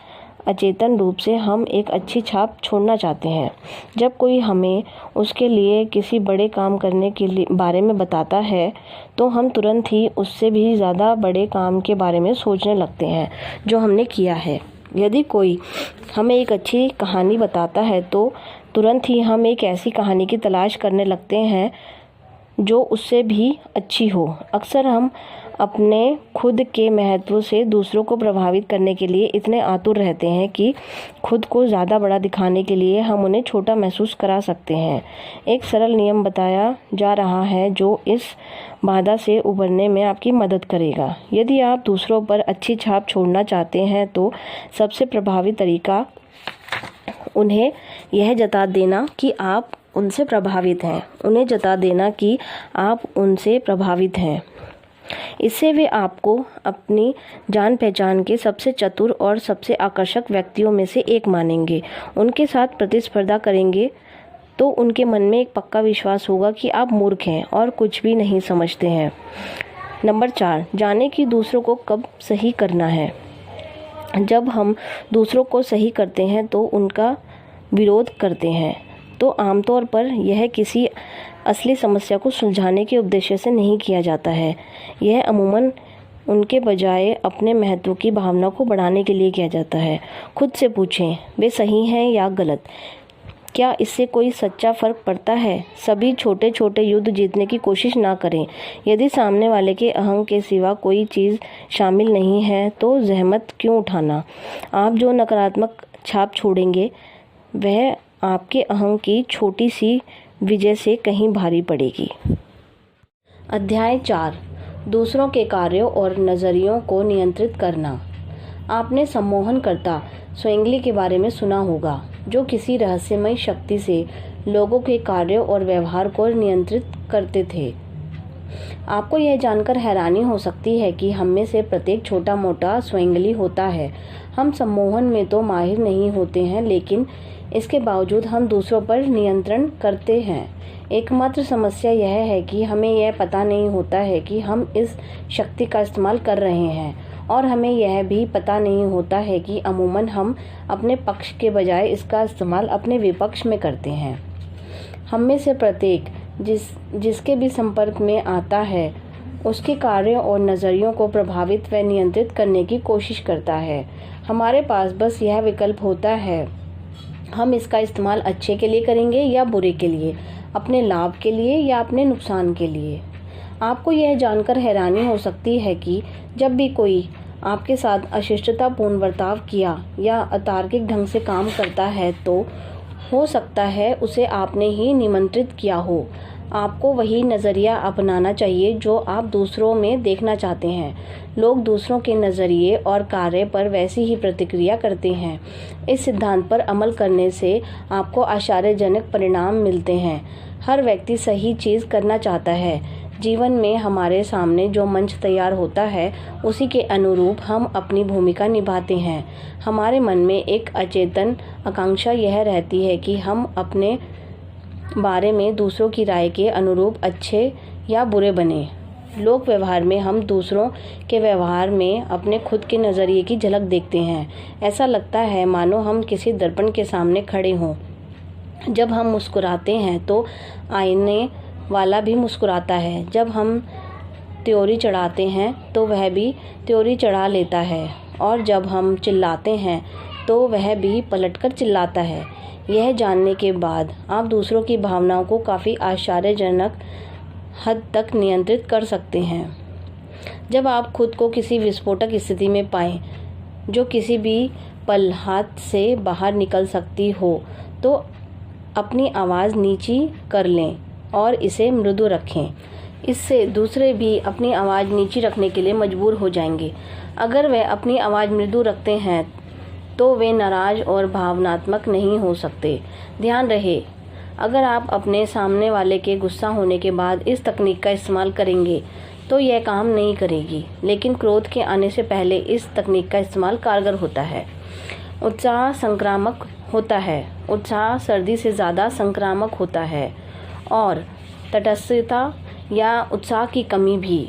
अचेतन रूप से हम एक अच्छी छाप छोड़ना चाहते हैं। जब कोई हमें उसके लिए किसी बड़े काम करने के बारे में बताता है तो हम तुरंत ही उससे भी ज़्यादा बड़े काम के बारे में सोचने लगते हैं जो हमने किया है। यदि कोई हमें एक अच्छी कहानी बताता है तो तुरंत ही हम एक ऐसी कहानी की तलाश करने लगते हैं जो उससे भी अच्छी हो। अक्सर हम अपने खुद के महत्व से दूसरों को प्रभावित करने के लिए इतने आतुर रहते हैं कि खुद को ज़्यादा बड़ा दिखाने के लिए हम उन्हें छोटा महसूस करा सकते हैं। एक सरल नियम बताया जा रहा है जो इस बाधा से उबरने में आपकी मदद करेगा। यदि आप दूसरों पर अच्छी छाप छोड़ना चाहते हैं तो सबसे प्रभावी तरीका उन्हें यह जता देना कि आप उनसे प्रभावित हैं। उन्हें जता देना कि आप उनसे प्रभावित हैं। इससे वे आपको अपनी जान पहचान के सबसे चतुर और सबसे आकर्षक व्यक्तियों में से एक मानेंगे। उनके साथ प्रतिस्पर्धा करेंगे तो उनके मन में एक पक्का विश्वास होगा कि आप मूर्ख हैं और कुछ भी नहीं समझते हैं। नंबर 4, जाने कि दूसरों को कब सही करना है। जब हम दूसरों को सही करते हैं तो उनका विरोध करते हैं तो आमतौर पर यह किसी असली समस्या को सुलझाने के उद्देश्य से नहीं किया जाता है। यह अमूमन उनके बजाय अपने महत्व की भावना को बढ़ाने के लिए किया जाता है। खुद से पूछें, वे सही हैं या गलत? क्या इससे कोई सच्चा फ़र्क पड़ता है? सभी छोटे छोटे युद्ध जीतने की कोशिश ना करें। यदि सामने वाले के अहंग के सिवा कोई चीज़ शामिल नहीं है तो जहमत क्यों उठाना। आप जो नकारात्मक छाप छोड़ेंगे वह आपके अहंग की छोटी सी विजय से कहीं भारी पड़ेगी। अध्याय 4, दूसरों के कार्यों और नज़रियों को नियंत्रित करना। आपने सम्मोहनकर्ता स्वैंगली के बारे में सुना होगा, जो किसी रहस्यमय शक्ति से लोगों के कार्यों और व्यवहार को नियंत्रित करते थे। आपको यह जानकर हैरानी हो सकती है कि हम में से प्रत्येक छोटा मोटा स्वैंगली होता है। हम सम्मोहन में तो माहिर नहीं होते हैं, लेकिन इसके बावजूद हम दूसरों पर नियंत्रण करते हैं। एकमात्र समस्या यह है कि हमें यह पता नहीं होता है कि हम इस शक्ति का इस्तेमाल कर रहे हैं, और हमें यह भी पता नहीं होता है कि अमूमन हम अपने पक्ष के बजाय इसका इस्तेमाल अपने विपक्ष में करते हैं। हम में से प्रत्येक जिसके भी संपर्क में आता है उसके कार्यों और नज़रियों को प्रभावित व नियंत्रित करने की कोशिश करता है। हमारे पास बस यह विकल्प होता है, हम इसका इस्तेमाल अच्छे के लिए करेंगे या बुरे के लिए, अपने लाभ के लिए या अपने नुकसान के लिए। आपको यह जानकर हैरानी हो सकती है कि जब भी कोई आपके साथ अशिष्टतापूर्ण बर्ताव किया या अतार्किक ढंग से काम करता है तो हो सकता है उसे आपने ही निमंत्रित किया हो। आपको वही नज़रिया अपनाना चाहिए जो आप दूसरों में देखना चाहते हैं। लोग दूसरों के नज़रिए और कार्य पर वैसी ही प्रतिक्रिया करते हैं। इस सिद्धांत पर अमल करने से आपको आश्चर्यजनक परिणाम मिलते हैं। हर व्यक्ति सही चीज़ करना चाहता है। जीवन में हमारे सामने जो मंच तैयार होता है उसी के अनुरूप हम अपनी भूमिका निभाते हैं। हमारे मन में एक अचेतन आकांक्षा यह रहती है कि हम अपने बारे में दूसरों की राय के अनुरूप अच्छे या बुरे बने। लोक व्यवहार में हम दूसरों के व्यवहार में अपने खुद के नज़रिए की झलक देखते हैं। ऐसा लगता है मानो हम किसी दर्पण के सामने खड़े हों। जब हम मुस्कुराते हैं तो आईने वाला भी मुस्कुराता है। जब हम त्योरी चढ़ाते हैं तो वह भी त्योरी चढ़ा लेता है, और जब हम चिल्लाते हैं तो वह भी पलटकर चिल्लाता है। यह जानने के बाद आप दूसरों की भावनाओं को काफ़ी आश्चर्यजनक हद तक नियंत्रित कर सकते हैं। जब आप खुद को किसी विस्फोटक स्थिति में पाएं जो किसी भी पल हाथ से बाहर निकल सकती हो, तो अपनी आवाज़ नीची कर लें और इसे मृदु रखें। इससे दूसरे भी अपनी आवाज़ नीची रखने के लिए मजबूर हो जाएंगे। अगर वे अपनी आवाज़ मृदु रखते हैं तो वे नाराज़ और भावनात्मक नहीं हो सकते। ध्यान रहे, अगर आप अपने सामने वाले के गुस्सा होने के बाद इस तकनीक का इस्तेमाल करेंगे तो यह काम नहीं करेगी, लेकिन क्रोध के आने से पहले इस तकनीक का इस्तेमाल कारगर होता है। उत्साह संक्रामक होता है। उत्साह सर्दी से ज़्यादा संक्रामक होता है और तटस्थता या उत्साह की कमी भी।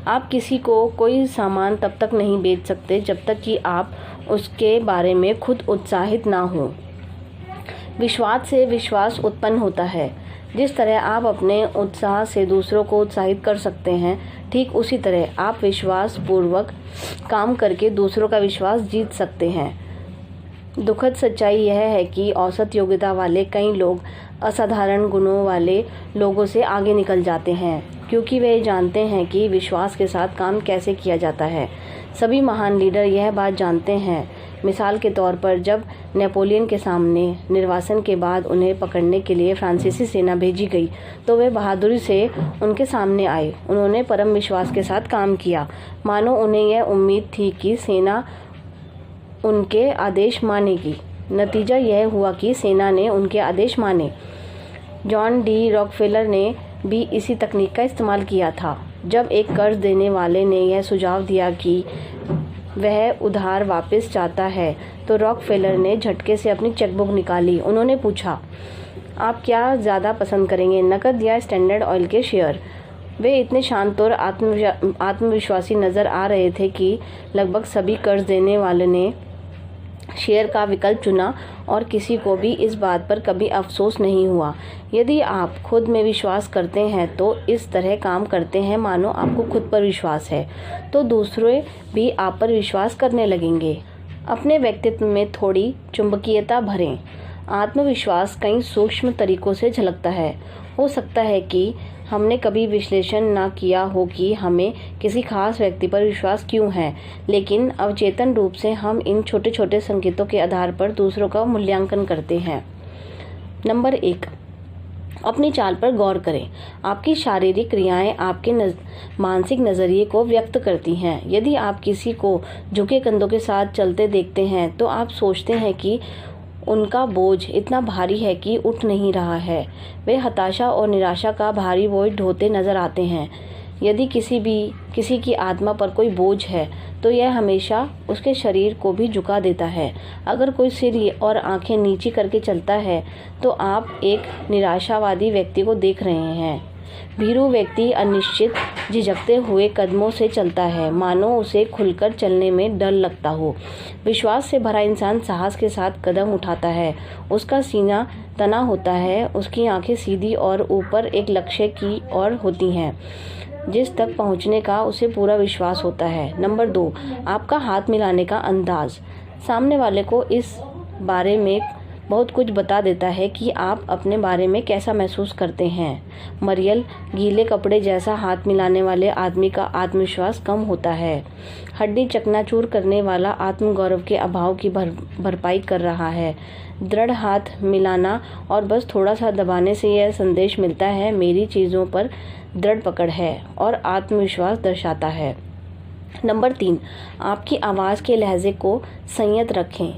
आप किसी को कोई सामान तब तक नहीं बेच सकते जब तक कि आप उसके बारे में खुद उत्साहित ना हो। विश्वास से विश्वास उत्पन्न होता है। जिस तरह आप अपने उत्साह से दूसरों को उत्साहित कर सकते हैं, ठीक उसी तरह आप विश्वास पूर्वक काम करके दूसरों का विश्वास जीत सकते हैं। दुखद सच्चाई यह है कि औसत योग्यता वाले कई लोग असाधारण गुणों वाले लोगों से आगे निकल जाते हैं, क्योंकि वे जानते हैं कि विश्वास के साथ काम कैसे किया जाता है। सभी महान लीडर यह बात जानते हैं। मिसाल के तौर पर, जब नेपोलियन के सामने निर्वासन के बाद उन्हें पकड़ने के लिए फ्रांसीसी सेना भेजी गई, तो वे बहादुरी से उनके सामने आए। उन्होंने परम विश्वास के साथ काम किया, मानो उन्हें यह उम्मीद थी कि सेना उनके आदेश मानेगी। नतीजा यह हुआ कि सेना ने उनके आदेश माने। जॉन डी रॉकफेलर ने भी इसी तकनीक का इस्तेमाल किया था। जब एक कर्ज देने वाले ने यह सुझाव दिया कि वह उधार वापस चाहता है, तो रॉकफेलर ने झटके से अपनी चेकबुक निकाली। उन्होंने पूछा, आप क्या ज़्यादा पसंद करेंगे, नकद या स्टैंडर्ड ऑयल के शेयर? वे इतने शांत और आत्मविश्वासी नज़र आ रहे थे कि लगभग सभी कर्ज देने वाले ने शेयर का विकल्प चुना और किसी को भी इस बात पर कभी अफसोस नहीं हुआ। यदि आप खुद में विश्वास करते हैं तो इस तरह काम करते हैं मानो आपको खुद पर विश्वास है, तो दूसरे भी आप पर विश्वास करने लगेंगे। अपने व्यक्तित्व में थोड़ी चुंबकीयता भरें। आत्मविश्वास कई सूक्ष्म तरीकों से झलकता है। हो सकता है कि हमने कभी विश्लेषण ना किया हो कि हमें किसी खास व्यक्ति पर विश्वास क्यों है, लेकिन अवचेतन रूप से हम इन छोटे छोटे संकेतों के आधार पर दूसरों का मूल्यांकन करते हैं। नंबर 1, अपनी चाल पर गौर करें। आपकी शारीरिक क्रियाएं आपके मानसिक नज़रिए को व्यक्त करती हैं। यदि आप किसी को झुके कंधों के साथ चलते देखते हैं तो आप सोचते हैं कि उनका बोझ इतना भारी है कि उठ नहीं रहा है। वे हताशा और निराशा का भारी बोझ ढोते नजर आते हैं। यदि किसी की आत्मा पर कोई बोझ है तो यह हमेशा उसके शरीर को भी झुका देता है। अगर कोई सिर और आंखें नीची करके चलता है तो आप एक निराशावादी व्यक्ति को देख रहे हैं। भीरू व्यक्ति अनिश्चित झिझकते हुए कदमों से चलता है, मानो उसे खुलकर चलने में डर लगता हो। विश्वास से भरा इंसान साहस के साथ कदम उठाता है। उसका सीना तना होता है, उसकी आंखें सीधी और ऊपर एक लक्ष्य की ओर होती हैं जिस तक पहुंचने का उसे पूरा विश्वास होता है। नंबर 2, आपका हाथ मिलाने का अंदाज सामने वाले को इस बारे में बहुत कुछ बता देता है कि आप अपने बारे में कैसा महसूस करते हैं। मरियल गीले कपड़े जैसा हाथ मिलाने वाले आदमी का आत्मविश्वास कम होता है। हड्डी चकनाचूर करने वाला आत्मगौरव के अभाव की भरपाई कर रहा है। दृढ़ हाथ मिलाना और बस थोड़ा सा दबाने से यह संदेश मिलता है, मेरी चीज़ों पर दृढ़ पकड़ है, और आत्मविश्वास दर्शाता है। नंबर 3, आपकी आवाज़ के लहजे को संयत रखें।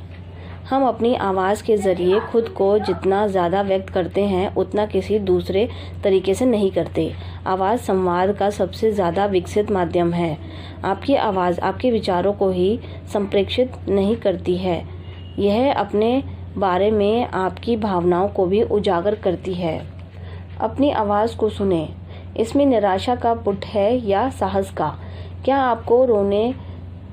हम अपनी आवाज़ के ज़रिए खुद को जितना ज़्यादा व्यक्त करते हैं उतना किसी दूसरे तरीके से नहीं करते। आवाज़ संवाद का सबसे ज़्यादा विकसित माध्यम है। आपकी आवाज़ आपके विचारों को ही संप्रेषित नहीं करती है, यह अपने बारे में आपकी भावनाओं को भी उजागर करती है। अपनी आवाज़ को सुनें। इसमें निराशा का पुट है या साहस का? क्या आपको रोने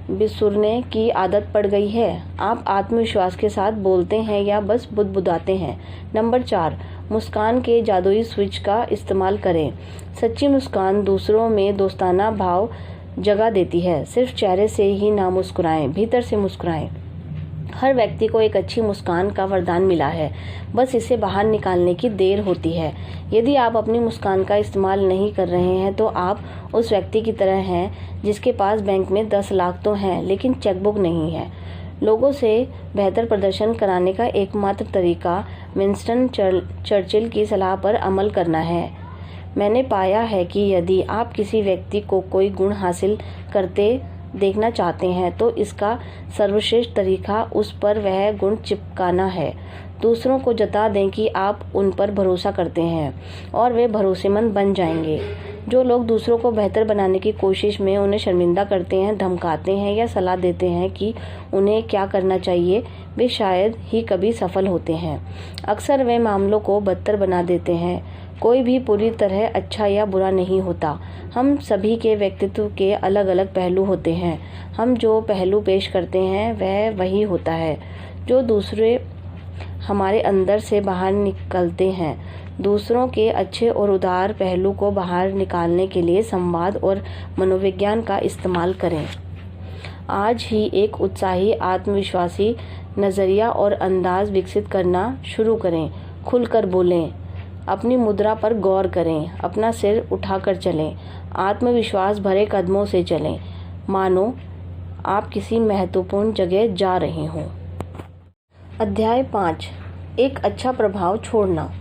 बिसुरने की आदत पड़ गई है? आप आत्मविश्वास के साथ बोलते हैं या बस बुदबुदाते हैं? नंबर 4, मुस्कान के जादुई स्विच का इस्तेमाल करें। सच्ची मुस्कान दूसरों में दोस्ताना भाव जगा देती है। सिर्फ चेहरे से ही ना मुस्कुराएं, भीतर से मुस्कुराएं। हर व्यक्ति को एक अच्छी मुस्कान का वरदान मिला है, बस इसे बाहर निकालने की देर होती है। यदि आप अपनी मुस्कान का इस्तेमाल नहीं कर रहे हैं तो आप उस व्यक्ति की तरह हैं जिसके पास बैंक में 10 लाख तो हैं लेकिन चेकबुक नहीं है। लोगों से बेहतर प्रदर्शन कराने का एकमात्र तरीका विंस्टन चर्चिल की सलाह पर अमल करना है। मैंने पाया है कि यदि आप किसी व्यक्ति को कोई गुण हासिल करते देखना चाहते हैं तो इसका सर्वश्रेष्ठ तरीका उस पर वह गुण चिपकाना है। दूसरों को जता दें कि आप उन पर भरोसा करते हैं और वे भरोसेमंद बन जाएंगे। जो लोग दूसरों को बेहतर बनाने की कोशिश में उन्हें शर्मिंदा करते हैं, धमकाते हैं या सलाह देते हैं कि उन्हें क्या करना चाहिए, वे शायद ही कभी सफल होते हैं। अक्सर वे मामलों को बदतर बना देते हैं। कोई भी पूरी तरह अच्छा या बुरा नहीं होता। हम सभी के व्यक्तित्व के अलग अलग पहलू होते हैं। हम जो पहलू पेश करते हैं वह वही होता है जो दूसरे हमारे अंदर से बाहर निकलते हैं। दूसरों के अच्छे और उदार पहलू को बाहर निकालने के लिए संवाद और मनोविज्ञान का इस्तेमाल करें। आज ही एक उत्साही, आत्मविश्वासी नज़रिया और अंदाज विकसित करना शुरू करें। खुलकर बोलें, अपनी मुद्रा पर गौर करें, अपना सिर उठाकर चलें, आत्मविश्वास भरे कदमों से चलें, मानो आप किसी महत्वपूर्ण जगह जा रहे हों। अध्याय 5, एक अच्छा प्रभाव छोड़ना।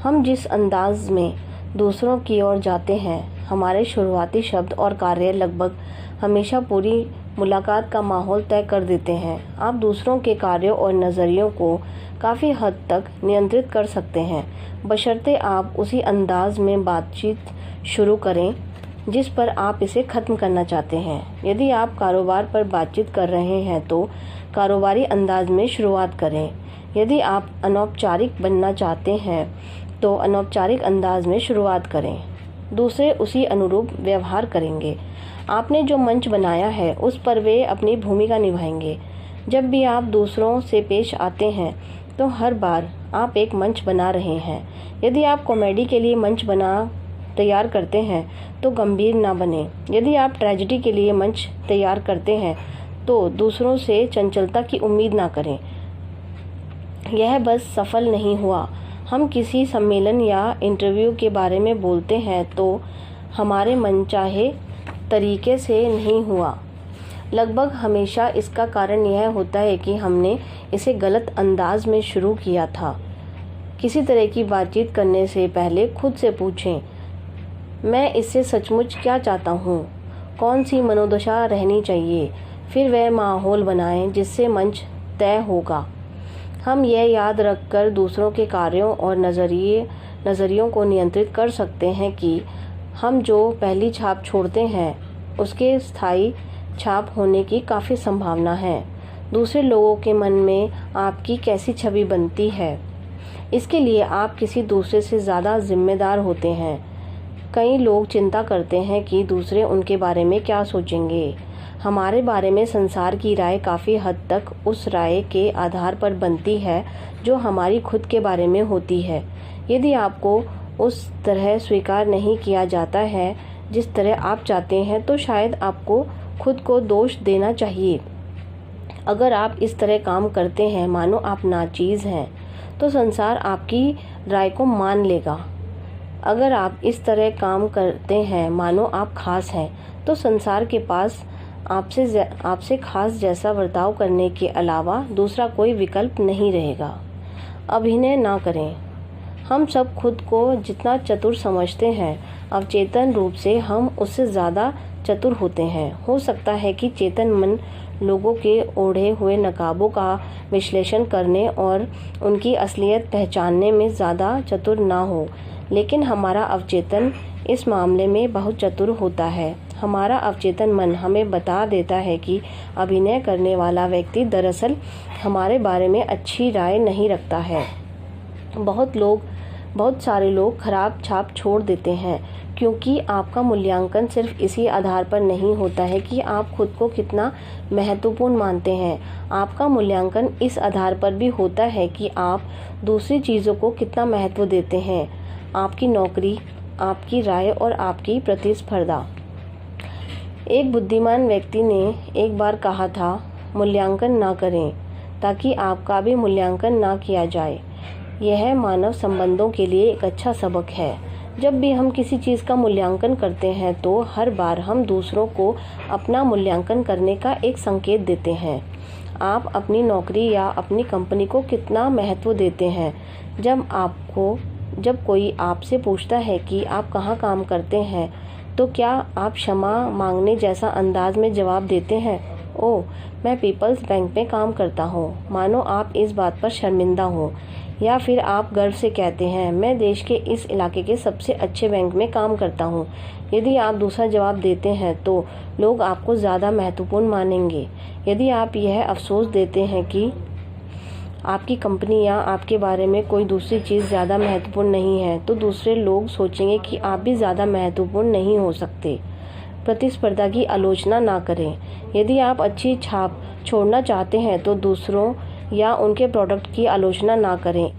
हम जिस अंदाज में दूसरों की ओर जाते हैं, हमारे शुरुआती शब्द और कार्य लगभग हमेशा पूरी मुलाकात का माहौल तय कर देते हैं। आप दूसरों के कार्यों और नज़रियों को काफ़ी हद तक नियंत्रित कर सकते हैं, बशर्ते आप उसी अंदाज में बातचीत शुरू करें जिस पर आप इसे ख़त्म करना चाहते हैं। यदि आप कारोबार पर बातचीत कर रहे हैं तो कारोबारी अंदाज में शुरुआत करें। यदि आप अनौपचारिक बनना चाहते हैं तो अनौपचारिक अंदाज में शुरुआत करें। दूसरे उसी अनुरूप व्यवहार करेंगे। आपने जो मंच बनाया है उस पर वे अपनी भूमिका निभाएंगे। जब भी आप दूसरों से पेश आते हैं तो हर बार आप एक मंच बना रहे हैं। यदि आप कॉमेडी के लिए मंच तैयार करते हैं तो गंभीर ना बने। यदि आप ट्रेजेडी के लिए मंच तैयार करते हैं तो दूसरों से चंचलता की उम्मीद ना करें। यह बस सफल नहीं हुआ। हम किसी सम्मेलन या इंटरव्यू के बारे में बोलते हैं तो हमारे मनचाहे तरीके से नहीं हुआ। लगभग हमेशा इसका कारण यह होता है कि हमने इसे गलत अंदाज में शुरू किया था। किसी तरह की बातचीत करने से पहले खुद से पूछें, मैं इससे सचमुच क्या चाहता हूँ? कौन सी मनोदशा रहनी चाहिए? फिर वह माहौल बनाएं जिससे मंच तय होगा। हम यह याद रखकर दूसरों के कार्यों और नज़रियों को नियंत्रित कर सकते हैं कि हम जो पहली छाप छोड़ते हैं उसके स्थायी छाप होने की काफ़ी संभावना है। दूसरे लोगों के मन में आपकी कैसी छवि बनती है, इसके लिए आप किसी दूसरे से ज़्यादा जिम्मेदार होते हैं। कई लोग चिंता करते हैं कि दूसरे उनके बारे में क्या सोचेंगे। हमारे बारे में संसार की राय काफ़ी हद तक उस राय के आधार पर बनती है जो हमारी खुद के बारे में होती है। यदि आपको उस तरह स्वीकार नहीं किया जाता है जिस तरह आप चाहते हैं तो शायद आपको खुद को दोष देना चाहिए। अगर आप इस तरह काम करते हैं मानो आप नाचीज़ हैं तो संसार आपकी राय को मान लेगा। अगर आप इस तरह काम करते हैं मानो आप खास हैं तो संसार के पास आपसे खास जैसा बर्ताव करने के अलावा दूसरा कोई विकल्प नहीं रहेगा। अभिनय ना करें। हम सब खुद को जितना चतुर समझते हैं अवचेतन रूप से हम उससे ज़्यादा चतुर होते हैं। हो सकता है कि चेतन मन लोगों के ओढ़े हुए नकाबों का विश्लेषण करने और उनकी असलियत पहचानने में ज़्यादा चतुर ना हो, लेकिन हमारा अवचेतन इस मामले में बहुत चतुर होता है। हमारा अवचेतन मन हमें बता देता है कि अभिनय करने वाला व्यक्ति दरअसल हमारे बारे में अच्छी राय नहीं रखता है। बहुत सारे लोग खराब छाप छोड़ देते हैं क्योंकि आपका मूल्यांकन सिर्फ इसी आधार पर नहीं होता है कि आप खुद को कितना महत्वपूर्ण मानते हैं। आपका मूल्यांकन इस आधार पर भी होता है कि आप दूसरी चीज़ों को कितना महत्व देते हैं, आपकी नौकरी, आपकी राय और आपकी प्रतिस्पर्धा। एक बुद्धिमान व्यक्ति ने एक बार कहा था, मूल्यांकन ना करें, ताकि आपका भी मूल्यांकन ना किया जाए। यह मानव संबंधों के लिए एक अच्छा सबक है। जब भी हम किसी चीज़ का मूल्यांकन करते हैं तो हर बार हम दूसरों को अपना मूल्यांकन करने का एक संकेत देते हैं। आप अपनी नौकरी या अपनी कंपनी को कितना महत्व देते हैं? जब कोई आपसे पूछता है कि आप कहाँ काम करते हैं, तो क्या आप क्षमा मांगने जैसा अंदाज में जवाब देते हैं, ओह मैं पीपल्स बैंक में काम करता हूँ, मानो आप इस बात पर शर्मिंदा हो? या फिर आप गर्व से कहते हैं, मैं देश के इस इलाके के सबसे अच्छे बैंक में काम करता हूँ? यदि आप दूसरा जवाब देते हैं तो लोग आपको ज़्यादा महत्वपूर्ण मानेंगे। यदि आप यह अफसोस देते हैं कि आपकी कंपनी या आपके बारे में कोई दूसरी चीज़ ज़्यादा महत्वपूर्ण नहीं है, तो दूसरे लोग सोचेंगे कि आप भी ज़्यादा महत्वपूर्ण नहीं हो सकते। प्रतिस्पर्धा की आलोचना ना करें। यदि आप अच्छी छाप छोड़ना चाहते हैं तो दूसरों या उनके प्रोडक्ट की आलोचना ना करें।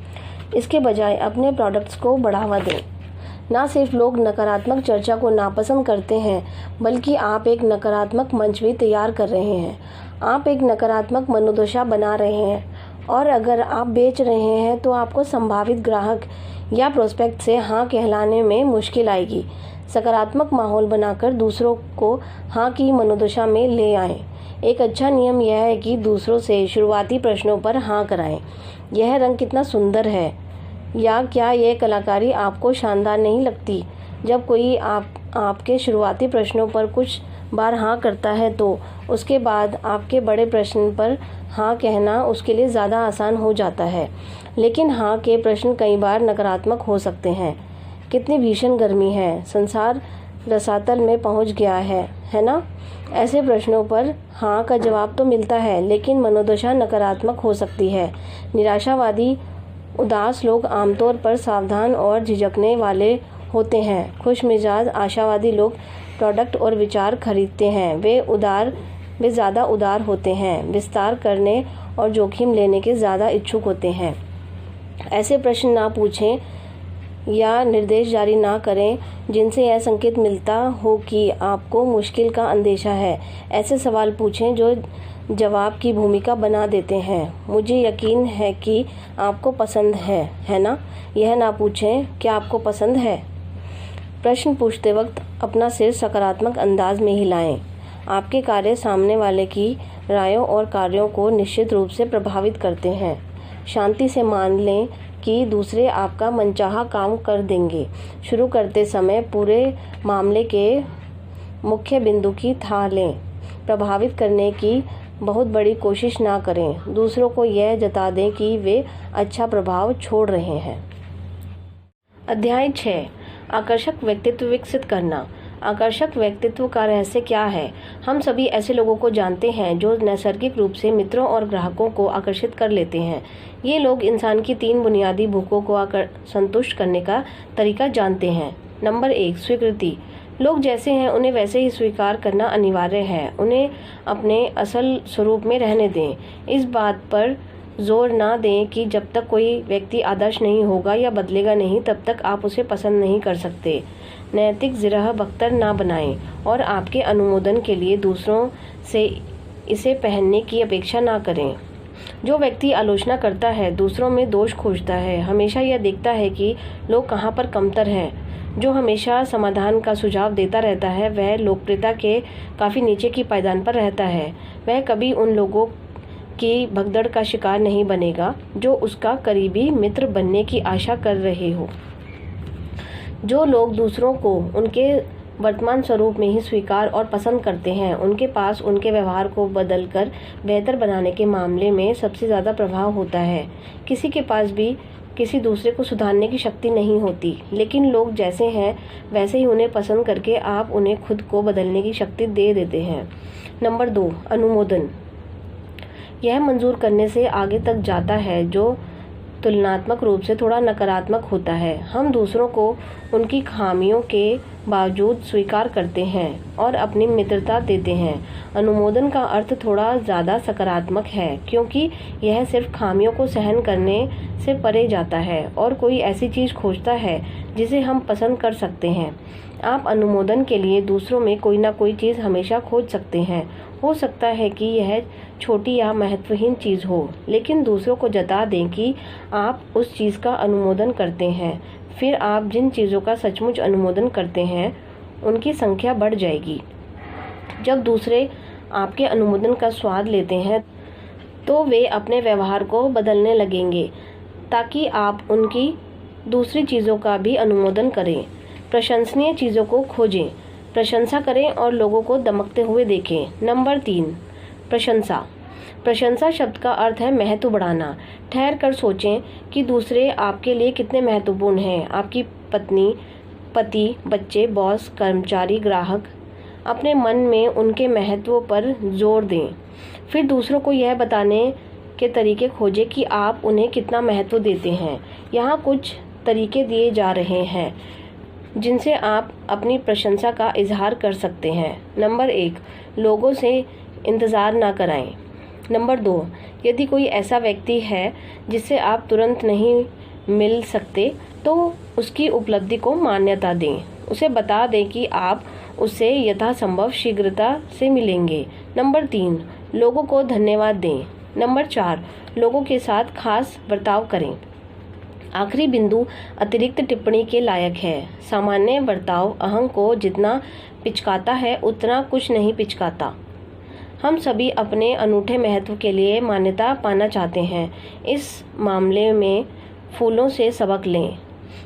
इसके बजाय अपने प्रोडक्ट्स को बढ़ावा दें। ना सिर्फ लोग नकारात्मक चर्चा को नापसंद करते हैं, बल्कि आप एक नकारात्मक मंच भी तैयार कर रहे हैं। आप एक नकारात्मक मनोदशा बना रहे हैं, और अगर आप बेच रहे हैं तो आपको संभावित ग्राहक या प्रोस्पेक्ट से हाँ कहलाने में मुश्किल आएगी। सकारात्मक माहौल बनाकर दूसरों को हाँ की मनोदशा में ले आएं। एक अच्छा नियम यह है कि दूसरों से शुरुआती प्रश्नों पर हाँ कराएं। यह रंग कितना सुंदर है, या क्या यह कलाकारी आपको शानदार नहीं लगती? जब कोई आपके शुरुआती प्रश्नों पर कुछ बार हाँ करता है तो उसके बाद आपके बड़े प्रश्न पर हाँ कहना उसके लिए ज़्यादा आसान हो जाता है। लेकिन हाँ के प्रश्न कई बार नकारात्मक हो सकते हैं। कितनी भीषण गर्मी है, संसार रसातल में पहुंच गया है ना? ऐसे प्रश्नों पर हाँ का जवाब तो मिलता है, लेकिन मनोदशा नकारात्मक हो सकती है। निराशावादी उदास लोग आमतौर पर सावधान और झिझकने वाले होते हैं। खुशमिजाज आशावादी लोग प्रोडक्ट और विचार खरीदते हैं। वे ज़्यादा उदार होते हैं, विस्तार करने और जोखिम लेने के ज़्यादा इच्छुक होते हैं। ऐसे प्रश्न ना पूछें या निर्देश जारी ना करें जिनसे यह संकेत मिलता हो कि आपको मुश्किल का अंदेशा है। ऐसे सवाल पूछें जो जवाब की भूमिका बना देते हैं। मुझे यकीन है कि आपको पसंद है ना? यह ना पूछें क्या आपको पसंद है। प्रश्न पूछते वक्त अपना सिर सकारात्मक अंदाज में हिलाएं। आपके कार्य सामने वाले की रायों और कार्यों को निश्चित रूप से प्रभावित करते हैं। शांति से मान लें कि दूसरे आपका मनचाहा काम कर देंगे। शुरू करते समय पूरे मामले के मुख्य बिंदु की थाह लें। प्रभावित करने की बहुत बड़ी कोशिश ना करें। दूसरों को यह जता दें कि वे अच्छा प्रभाव छोड़ रहे हैं। अध्याय 6, आकर्षक व्यक्तित्व विकसित करना। आकर्षक व्यक्तित्व का रहस्य क्या है? हम सभी ऐसे लोगों को जानते हैं जो नैसर्गिक रूप से मित्रों और ग्राहकों को आकर्षित कर लेते हैं। ये लोग इंसान की 3 बुनियादी भूखों को संतुष्ट करने का तरीका जानते हैं। नंबर 1, स्वीकृति। लोग जैसे हैं उन्हें वैसे ही स्वीकार करना अनिवार्य है। उन्हें अपने असल स्वरूप में रहने दें। इस बात पर जोर ना दें कि जब तक कोई व्यक्ति आदर्श नहीं होगा या बदलेगा नहीं, तब तक आप उसे पसंद नहीं कर सकते। नैतिक जिरह बख्तर ना बनाएं और आपके अनुमोदन के लिए दूसरों से इसे पहनने की अपेक्षा ना करें। जो व्यक्ति आलोचना करता है, दूसरों में दोष खोजता है, हमेशा यह देखता है कि लोग कहाँ पर कमतर हैं। जो हमेशा समाधान का सुझाव देता रहता है, वह लोकप्रियता के काफ़ी नीचे की पायदान पर रहता है। वह कभी उन लोगों की भगदड़ का शिकार नहीं बनेगा जो उसका करीबी मित्र बनने की आशा कर रहे हो। जो लोग दूसरों को उनके वर्तमान स्वरूप में ही स्वीकार और पसंद करते हैं, उनके पास उनके व्यवहार को बदलकर बेहतर बनाने के मामले में सबसे ज़्यादा प्रभाव होता है। किसी के पास भी किसी दूसरे को सुधारने की शक्ति नहीं होती, लेकिन लोग जैसे हैं वैसे ही उन्हें पसंद करके आप उन्हें खुद को बदलने की शक्ति दे देते हैं। नंबर 2, अनुमोदन। यह मंजूर करने से आगे तक जाता है जो तुलनात्मक रूप से थोड़ा नकारात्मक होता है। हम दूसरों को उनकी खामियों के बावजूद स्वीकार करते हैं और अपनी मित्रता देते हैं। अनुमोदन का अर्थ थोड़ा ज़्यादा सकारात्मक है, क्योंकि यह सिर्फ खामियों को सहन करने से परे जाता है और कोई ऐसी चीज़ खोजता है जिसे हम पसंद कर सकते हैं। आप अनुमोदन के लिए दूसरों में कोई ना कोई चीज़ हमेशा खोज सकते हैं। हो सकता है कि यह छोटी या महत्वहीन चीज़ हो, लेकिन दूसरों को जता दें कि आप उस चीज़ का अनुमोदन करते हैं। फिर आप जिन चीज़ों का सचमुच अनुमोदन करते हैं उनकी संख्या बढ़ जाएगी। जब दूसरे आपके अनुमोदन का स्वाद लेते हैं तो वे अपने व्यवहार को बदलने लगेंगे ताकि आप उनकी दूसरी चीज़ों का भी अनुमोदन करें। प्रशंसनीय चीज़ों को खोजें, प्रशंसा करें और लोगों को दमकते हुए देखें। नंबर 3, प्रशंसा। प्रशंसा शब्द का अर्थ है महत्व बढ़ाना। ठहर कर सोचें कि दूसरे आपके लिए कितने महत्वपूर्ण हैं। आपकी पत्नी, पति, बच्चे, बॉस, कर्मचारी, ग्राहक। अपने मन में उनके महत्व पर जोर दें। फिर दूसरों को यह बताने के तरीके खोजें कि आप उन्हें कितना महत्व देते हैं। यहाँ कुछ तरीके दिए जा रहे हैं जिनसे आप अपनी प्रशंसा का इजहार कर सकते हैं। नंबर 1, लोगों से इंतज़ार ना कराएं। नंबर 2, यदि कोई ऐसा व्यक्ति है जिससे आप तुरंत नहीं मिल सकते तो उसकी उपलब्धि को मान्यता दें। उसे बता दें कि आप उससे यथासंभव शीघ्रता से मिलेंगे। नंबर 3, लोगों को धन्यवाद दें। नंबर 4, लोगों के साथ खास बर्ताव करें। आखिरी बिंदु अतिरिक्त टिप्पणी के लायक है। सामान्य बर्ताव अहं को जितना पिचकाता है उतना कुछ नहीं पिचकाता। हम सभी अपने अनूठे महत्व के लिए मान्यता पाना चाहते हैं। इस मामले में फूलों से सबक लें।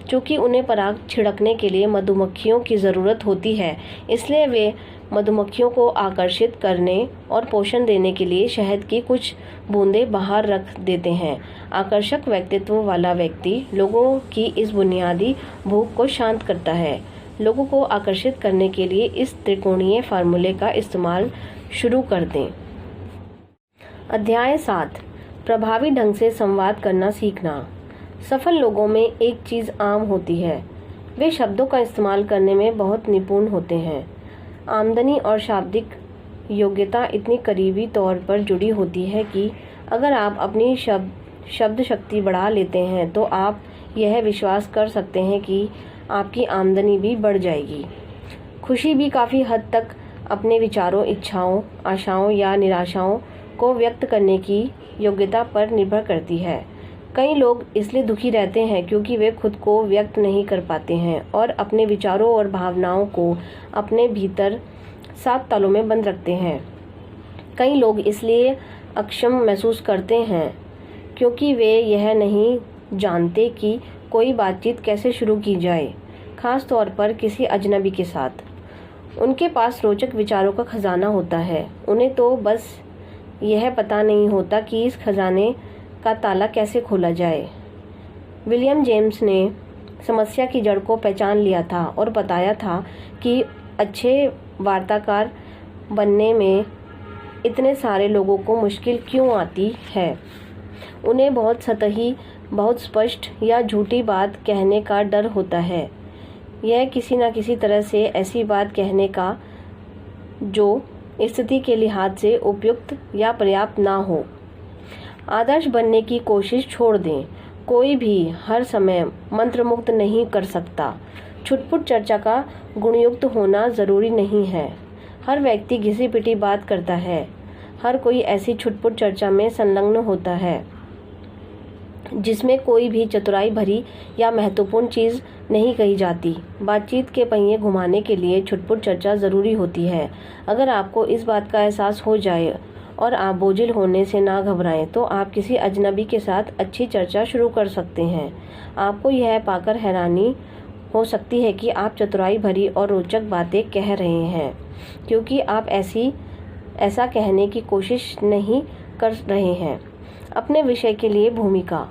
चूँकि उन्हें पराग छिड़कने के लिए मधुमक्खियों की ज़रूरत होती है, इसलिए वे मधुमक्खियों को आकर्षित करने और पोषण देने के लिए शहद की कुछ बूंदें बाहर रख देते हैं। आकर्षक व्यक्तित्व वाला व्यक्ति लोगों की इस बुनियादी भूख को शांत करता है। लोगों को आकर्षित करने के लिए इस त्रिकोणीय फार्मूले का इस्तेमाल शुरू कर दें। अध्याय 7, प्रभावी ढंग से संवाद करना सीखना। सफल लोगों में एक चीज़ आम होती है, वे शब्दों का इस्तेमाल करने में बहुत निपुण होते हैं। आमदनी और शाब्दिक योग्यता इतनी करीबी तौर पर जुड़ी होती है कि अगर आप अपनी शब्द शक्ति बढ़ा लेते हैं तो आप यह विश्वास कर सकते हैं कि आपकी आमदनी भी बढ़ जाएगी। खुशी भी काफ़ी हद तक अपने विचारों, इच्छाओं, आशाओं या निराशाओं को व्यक्त करने की योग्यता पर निर्भर करती है। कई लोग इसलिए दुखी रहते हैं क्योंकि वे खुद को व्यक्त नहीं कर पाते हैं और अपने विचारों और भावनाओं को अपने भीतर 7 तालों में बंद रखते हैं। कई लोग इसलिए अक्षम महसूस करते हैं क्योंकि वे यह नहीं जानते कि कोई बातचीत कैसे शुरू की जाए, खास तौर पर किसी अजनबी के साथ। उनके पास रोचक विचारों का खजाना होता है, उन्हें तो बस यह पता नहीं होता कि इस खजाने का ताला कैसे खोला जाए। विलियम जेम्स ने समस्या की जड़ को पहचान लिया था और बताया था कि अच्छे वार्ताकार बनने में इतने सारे लोगों को मुश्किल क्यों आती है। उन्हें बहुत सतही, बहुत स्पष्ट या झूठी बात कहने का डर होता है। यह किसी न किसी तरह से ऐसी बात कहने का जो स्थिति के लिहाज से उपयुक्त या पर्याप्त ना हो। आदर्श बनने की कोशिश छोड़ दें। कोई भी हर समय मंत्रमुग्ध नहीं कर सकता। छुटपुट चर्चा का गुणयुक्त होना ज़रूरी नहीं है। हर व्यक्ति घिसी पिटी बात करता है। हर कोई ऐसी छुटपुट चर्चा में संलग्न होता है जिसमें कोई भी चतुराई भरी या महत्वपूर्ण चीज़ नहीं कही जाती। बातचीत के पहिए घुमाने के लिए छुटपुट चर्चा ज़रूरी होती है। अगर आपको इस बात का एहसास हो जाए और आप बोझिल होने से ना घबराएं तो आप किसी अजनबी के साथ अच्छी चर्चा शुरू कर सकते हैं। आपको यह पाकर हैरानी हो सकती है कि आप चतुराई भरी और रोचक बातें कह रहे हैं क्योंकि आप ऐसा कहने की कोशिश नहीं कर रहे हैं। अपने विषय के लिए भूमिका।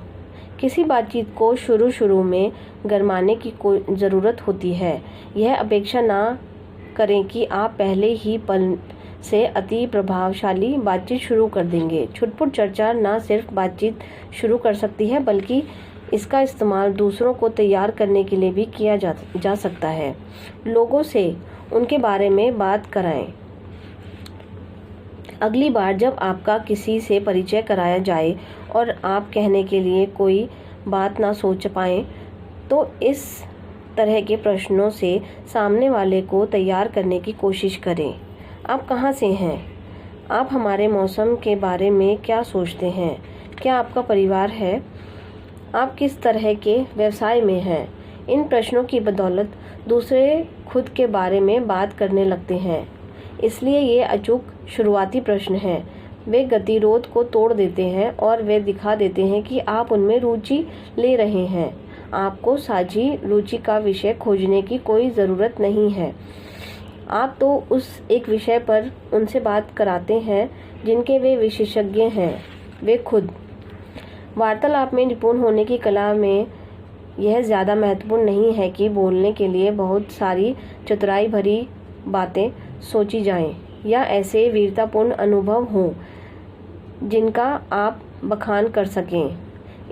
किसी बातचीत को शुरू में गरमाने की कोई ज़रूरत होती है। यह अपेक्षा ना करें कि आप पहले ही पल से अति प्रभावशाली बातचीत शुरू कर देंगे। छुटपुट चर्चा न सिर्फ बातचीत शुरू कर सकती है बल्कि इसका इस्तेमाल दूसरों को तैयार करने के लिए भी किया जा सकता है। लोगों से उनके बारे में बात कराएं। अगली बार जब आपका किसी से परिचय कराया जाए और आप कहने के लिए कोई बात ना सोच पाएं तो इस तरह के प्रश्नों से सामने वाले को तैयार करने की कोशिश करें। आप कहाँ से हैं? आप हमारे मौसम के बारे में क्या सोचते हैं? क्या आपका परिवार है? आप किस तरह के व्यवसाय में हैं? इन प्रश्नों की बदौलत दूसरे खुद के बारे में बात करने लगते हैं, इसलिए ये अचूक शुरुआती प्रश्न हैं। वे गतिरोध को तोड़ देते हैं और वे दिखा देते हैं कि आप उनमें रुचि ले रहे हैं। आपको साझी रुचि का विषय खोजने की कोई ज़रूरत नहीं है। आप तो उस एक विषय पर उनसे बात कराते हैं जिनके वे विशेषज्ञ हैं, वे खुद। वार्तालाप में निपुण होने की कला में यह ज़्यादा महत्वपूर्ण नहीं है कि बोलने के लिए बहुत सारी चतुराई भरी बातें सोची जाएं या ऐसे वीरतापूर्ण अनुभव हों जिनका आप बखान कर सकें।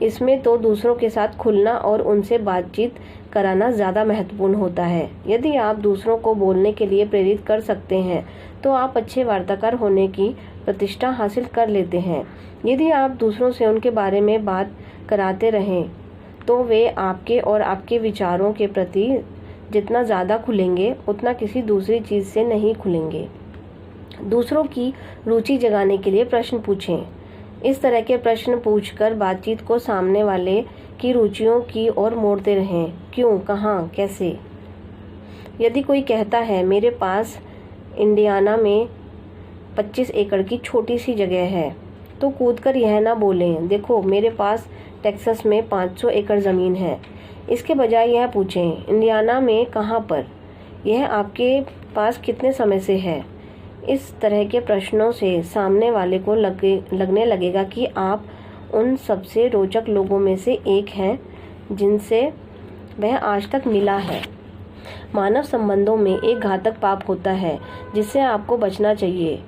इसमें तो दूसरों के साथ खुलना और उनसे बातचीत कराना ज़्यादा महत्वपूर्ण होता है। यदि आप दूसरों को बोलने के लिए प्रेरित कर सकते हैं तो आप अच्छे वार्ताकार होने की प्रतिष्ठा हासिल कर लेते हैं। यदि आप दूसरों से उनके बारे में बात कराते रहें तो वे आपके और आपके विचारों के प्रति जितना ज़्यादा खुलेंगे उतना किसी दूसरी चीज़ से नहीं खुलेंगे। दूसरों की रुचि जगाने के लिए प्रश्न पूछें। इस तरह के प्रश्न पूछकर बातचीत को सामने वाले की रुचियों की ओर मोड़ते रहें। क्यों, कहाँ, कैसे। यदि कोई कहता है मेरे पास इंडियाना में 25 एकड़ की छोटी सी जगह है, तो कूदकर यह ना बोलें देखो मेरे पास टेक्सास में 500 एकड़ ज़मीन है। इसके बजाय यह पूछें इंडियाना में कहाँ पर, यह आपके पास कितने समय से है। इस तरह के प्रश्नों से सामने वाले को लगने लगेगा कि आप उन सबसे रोचक लोगों में से एक हैं जिनसे वह आज तक मिला है। मानव संबंधों में एक घातक पाप होता है जिससे आपको बचना चाहिए।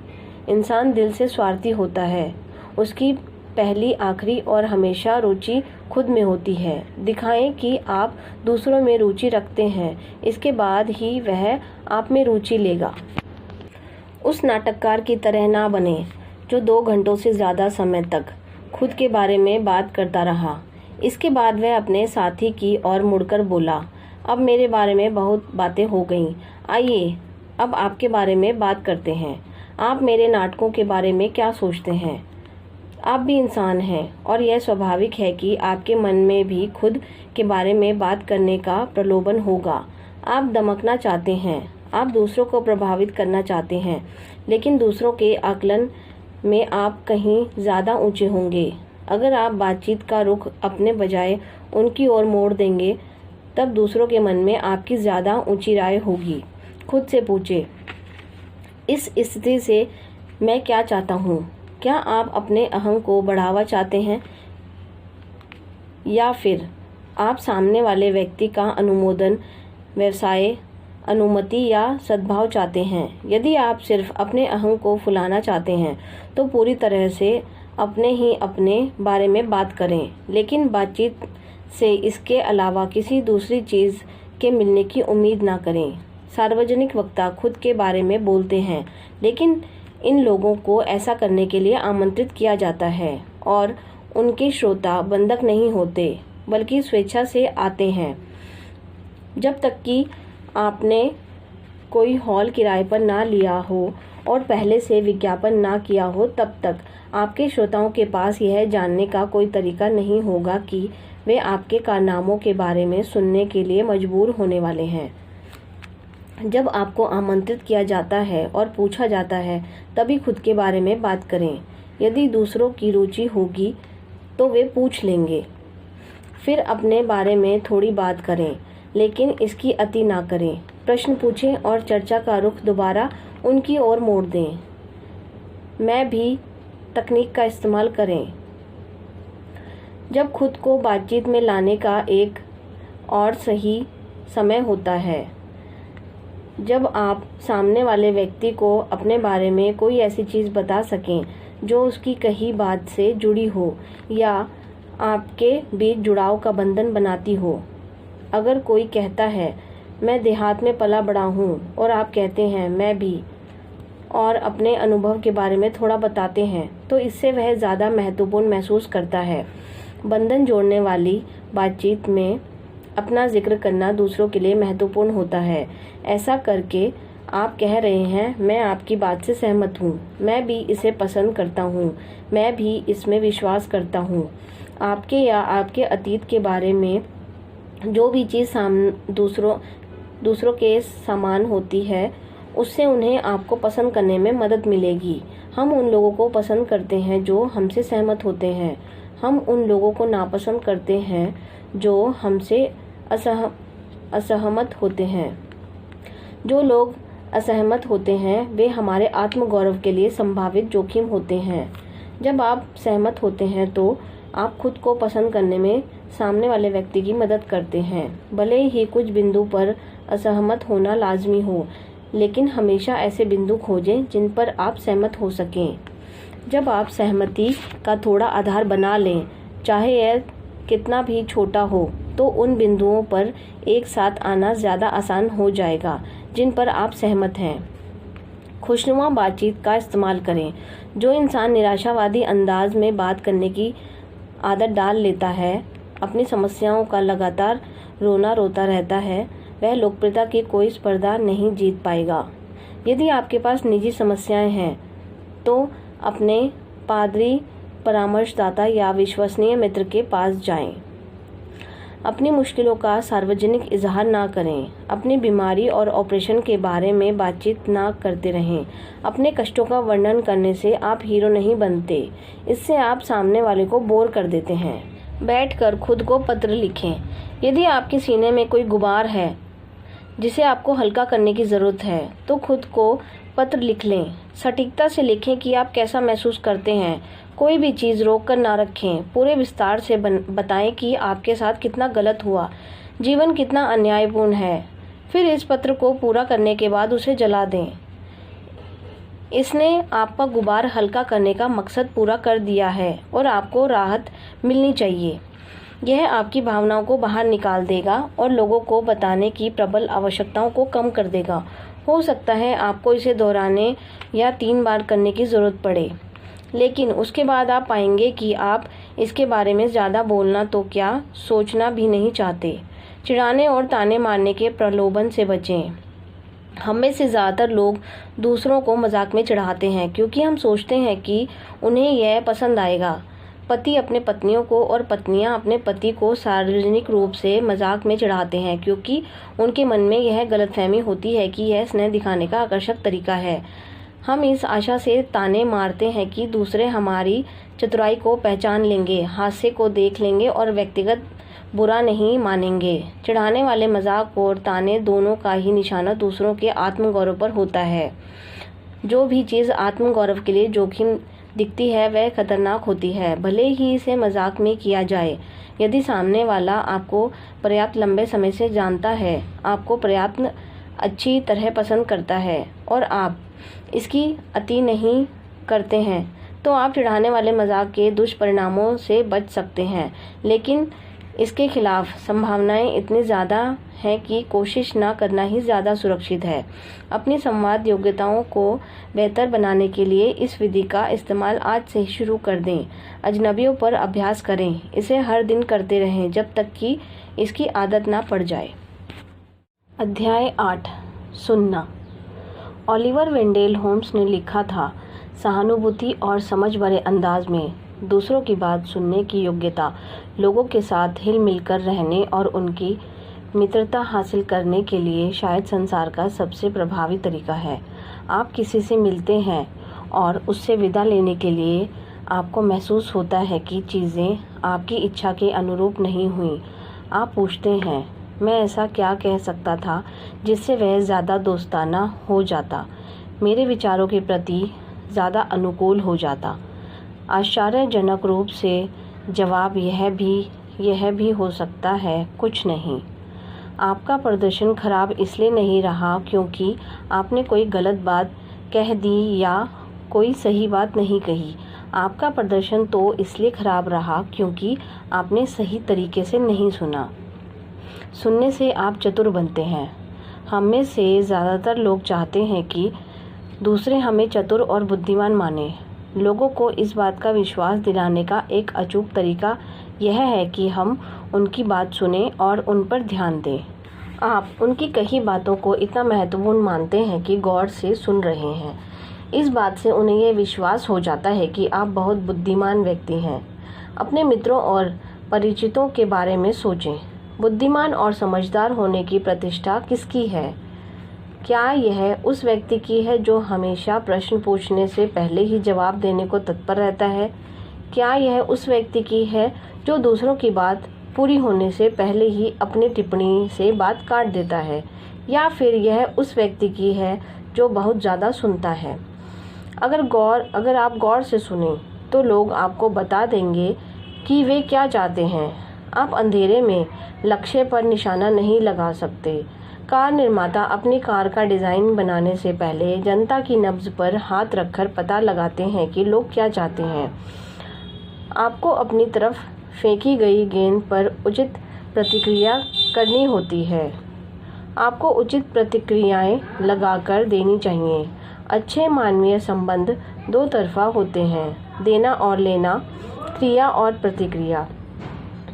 इंसान दिल से स्वार्थी होता है। उसकी पहली, आखिरी और हमेशा रुचि खुद में होती है। दिखाएं कि आप दूसरों में रुचि रखते हैं, इसके बाद ही वह आप में रुचि लेगा। उस नाटककार की तरह ना बने जो 2 घंटों से ज़्यादा समय तक खुद के बारे में बात करता रहा। इसके बाद वह अपने साथी की ओर मुड़कर बोला, अब मेरे बारे में बहुत बातें हो गईं, आइए अब आपके बारे में बात करते हैं। आप मेरे नाटकों के बारे में क्या सोचते हैं? आप भी इंसान हैं और यह स्वाभाविक है कि आपके मन में भी खुद के बारे में बात करने का प्रलोभन होगा। आप दमकना चाहते हैं, आप दूसरों को प्रभावित करना चाहते हैं, लेकिन दूसरों के आकलन में आप कहीं ज़्यादा ऊंचे होंगे। अगर आप बातचीत का रुख अपने बजाय उनकी ओर मोड़ देंगे तब दूसरों के मन में आपकी ज़्यादा ऊंची राय होगी। खुद से पूछे, इस स्थिति से मैं क्या चाहता हूँ? क्या आप अपने अहम को बढ़ावा चाहते हैं या फिर आप सामने वाले व्यक्ति का अनुमोदन, व्यवसाय, अनुमति या सद्भाव चाहते हैं? यदि आप सिर्फ अपने अहम को फुलाना चाहते हैं तो पूरी तरह से अपने बारे में बात करें, लेकिन बातचीत से इसके अलावा किसी दूसरी चीज़ के मिलने की उम्मीद ना करें। सार्वजनिक वक्ता खुद के बारे में बोलते हैं, लेकिन इन लोगों को ऐसा करने के लिए आमंत्रित किया जाता है और उनके श्रोता बंधक नहीं होते बल्कि स्वेच्छा से आते हैं। जब तक कि आपने कोई हॉल किराए पर ना लिया हो और पहले से विज्ञापन ना किया हो, तब तक आपके श्रोताओं के पास यह जानने का कोई तरीका नहीं होगा कि वे आपके कारनामों के बारे में सुनने के लिए मजबूर होने वाले हैं। जब आपको आमंत्रित किया जाता है और पूछा जाता है तभी खुद के बारे में बात करें। यदि दूसरों की रुचि होगी तो वे पूछ लेंगे। फिर अपने बारे में थोड़ी बात करें, लेकिन इसकी अति ना करें। प्रश्न पूछें और चर्चा का रुख दोबारा उनकी ओर मोड़ दें। मैं भी तकनीक का इस्तेमाल करें। जब खुद को बातचीत में लाने का एक और सही समय होता है जब आप सामने वाले व्यक्ति को अपने बारे में कोई ऐसी चीज़ बता सकें जो उसकी कही बात से जुड़ी हो या आपके बीच जुड़ाव का बंधन बनाती हो। अगर कोई कहता है मैं देहात में पला बड़ा हूँ और आप कहते हैं मैं भी, और अपने अनुभव के बारे में थोड़ा बताते हैं, तो इससे वह ज़्यादा महत्वपूर्ण महसूस करता है। बंधन जोड़ने वाली बातचीत में अपना जिक्र करना दूसरों के लिए महत्वपूर्ण होता है। ऐसा करके आप कह रहे हैं, मैं आपकी बात से सहमत हूँ, मैं भी इसे पसंद करता हूँ, मैं भी इसमें विश्वास करता हूँ। आपके या आपके अतीत के बारे में जो भी चीज़ दूसरों के समान होती है, उससे उन्हें आपको पसंद करने में मदद मिलेगी। हम उन लोगों को पसंद करते हैं जो हमसे सहमत होते हैं। हम उन लोगों को नापसंद करते हैं जो हमसे असहमत होते हैं। जो लोग असहमत होते हैं वे हमारे आत्मगौरव के लिए संभावित जोखिम होते हैं। जब आप सहमत होते हैं तो आप खुद को पसंद करने में सामने वाले व्यक्ति की मदद करते हैं। भले ही कुछ बिंदु पर असहमत होना लाजमी हो, लेकिन हमेशा ऐसे बिंदु खोजें जिन पर आप सहमत हो सकें। जब आप सहमति का थोड़ा आधार बना लें, चाहे यह कितना भी छोटा हो, तो उन बिंदुओं पर एक साथ आना ज़्यादा आसान हो जाएगा जिन पर आप सहमत हैं। खुशनुमा बातचीत का इस्तेमाल करें। जो इंसान निराशावादी अंदाज में बात करने की आदत डाल लेता है, अपनी समस्याओं का लगातार रोता रहता है, वह लोकप्रियता की कोई स्पर्धा नहीं जीत पाएगा। यदि आपके पास निजी समस्याएं हैं तो अपने पादरी, परामर्शदाता या विश्वसनीय मित्र के पास जाएं। अपनी मुश्किलों का सार्वजनिक इजहार ना करें। अपनी बीमारी और ऑपरेशन के बारे में बातचीत ना करते रहें। अपने कष्टों का वर्णन करने से आप हीरो नहीं बनते, इससे आप सामने वाले को बोर कर देते हैं। बैठकर खुद को पत्र लिखें। यदि आपके सीने में कोई गुबार है जिसे आपको हल्का करने की ज़रूरत है, तो खुद को पत्र लिख लें। सटीकता से लिखें कि आप कैसा महसूस करते हैं। कोई भी चीज़ रोक कर ना रखें। पूरे विस्तार से बताएं कि आपके साथ कितना गलत हुआ, जीवन कितना अन्यायपूर्ण है। फिर इस पत्र को पूरा करने के बाद उसे जला दें। इसने आपका गुबार हल्का करने का मकसद पूरा कर दिया है और आपको राहत मिलनी चाहिए। यह आपकी भावनाओं को बाहर निकाल देगा और लोगों को बताने की प्रबल आवश्यकताओं को कम कर देगा। हो सकता है आपको इसे दोहराने या 3 बार करने की ज़रूरत पड़े, लेकिन उसके बाद आप पाएंगे कि आप इसके बारे में ज़्यादा बोलना तो क्या, सोचना भी नहीं चाहते। चिढ़ाने और ताने मारने के प्रलोभन से बचें। हम में से ज़्यादातर लोग दूसरों को मजाक में चिढ़ाते हैं क्योंकि हम सोचते हैं कि उन्हें यह पसंद आएगा। पति अपने पत्नियों को और पत्नियां अपने पति को सार्वजनिक रूप से मजाक में चिढ़ाते हैं क्योंकि उनके मन में यह गलतफहमी होती है कि यह स्नेह दिखाने का आकर्षक तरीका है। हम इस आशा से ताने मारते हैं कि दूसरे हमारी चतुराई को पहचान लेंगे, हास्य को देख लेंगे और व्यक्तिगत बुरा नहीं मानेंगे। चिढ़ाने वाले मजाक और ताने दोनों का ही निशाना दूसरों के आत्मगौरव पर होता है। जो भी चीज़ आत्मगौरव के लिए जोखिम दिखती है वह खतरनाक होती है, भले ही इसे मजाक में किया जाए। यदि सामने वाला आपको पर्याप्त लंबे समय से जानता है, आपको पर्याप्त अच्छी तरह पसंद करता है और आप इसकी अति नहीं करते हैं, तो आप चिढ़ाने वाले मजाक के दुष्परिणामों से बच सकते हैं। लेकिन इसके खिलाफ संभावनाएं इतनी ज़्यादा हैं कि कोशिश ना करना ही ज़्यादा सुरक्षित है। अपनी संवाद योग्यताओं को बेहतर बनाने के लिए इस विधि का इस्तेमाल आज से ही शुरू कर दें। अजनबियों पर अभ्यास करें। इसे हर दिन करते रहें जब तक कि इसकी आदत ना पड़ जाए। अध्याय 8 सुनना। ओलिवर वेंडेल होम्स ने लिखा था, सहानुभूति और समझ भरे अंदाज में दूसरों की बात सुनने की योग्यता लोगों के साथ हिल मिलकर रहने और उनकी मित्रता हासिल करने के लिए शायद संसार का सबसे प्रभावी तरीका है। आप किसी से मिलते हैं और उससे विदा लेने के लिए आपको महसूस होता है कि चीज़ें आपकी इच्छा के अनुरूप नहीं हुई। आप पूछते हैं, मैं ऐसा क्या कह सकता था जिससे वह ज़्यादा दोस्ताना हो जाता, मेरे विचारों के प्रति ज़्यादा अनुकूल हो जाता। आश्चर्यजनक रूप से जवाब यह भी हो सकता है, कुछ नहीं। आपका प्रदर्शन खराब इसलिए नहीं रहा क्योंकि आपने कोई गलत बात कह दी या कोई सही बात नहीं कही। आपका प्रदर्शन तो इसलिए खराब रहा क्योंकि आपने सही तरीके से नहीं सुना। सुनने से आप चतुर बनते हैं। हम में से ज़्यादातर लोग चाहते हैं कि दूसरे हमें चतुर और बुद्धिमान माने। लोगों को इस बात का विश्वास दिलाने का एक अचूक तरीका यह है कि हम उनकी बात सुनें और उन पर ध्यान दें। आप उनकी कही बातों को इतना महत्वपूर्ण मानते हैं कि गौर से सुन रहे हैं। इस बात से उन्हें यह विश्वास हो जाता है कि आप बहुत बुद्धिमान व्यक्ति हैं। अपने मित्रों और परिचितों के बारे में सोचें। बुद्धिमान और समझदार होने की प्रतिष्ठा किसकी है? क्या यह उस व्यक्ति की है जो हमेशा प्रश्न पूछने से पहले ही जवाब देने को तत्पर रहता है? क्या यह उस व्यक्ति की है जो दूसरों की बात पूरी होने से पहले ही अपनी टिप्पणी से बात काट देता है? या फिर यह उस व्यक्ति की है जो बहुत ज़्यादा सुनता है? अगर आप गौर से सुनें तो लोग आपको बता देंगे कि वे क्या चाहते हैं। आप अंधेरे में लक्ष्य पर निशाना नहीं लगा सकते। कार निर्माता अपनी कार का डिज़ाइन बनाने से पहले जनता की नब्ज़ पर हाथ रखकर पता लगाते हैं कि लोग क्या चाहते हैं। आपको अपनी तरफ फेंकी गई गेंद पर उचित प्रतिक्रिया करनी होती है। आपको उचित प्रतिक्रियाएं लगाकर देनी चाहिए। अच्छे मानवीय संबंध दो तरफा होते हैं, देना और लेना, क्रिया और प्रतिक्रिया।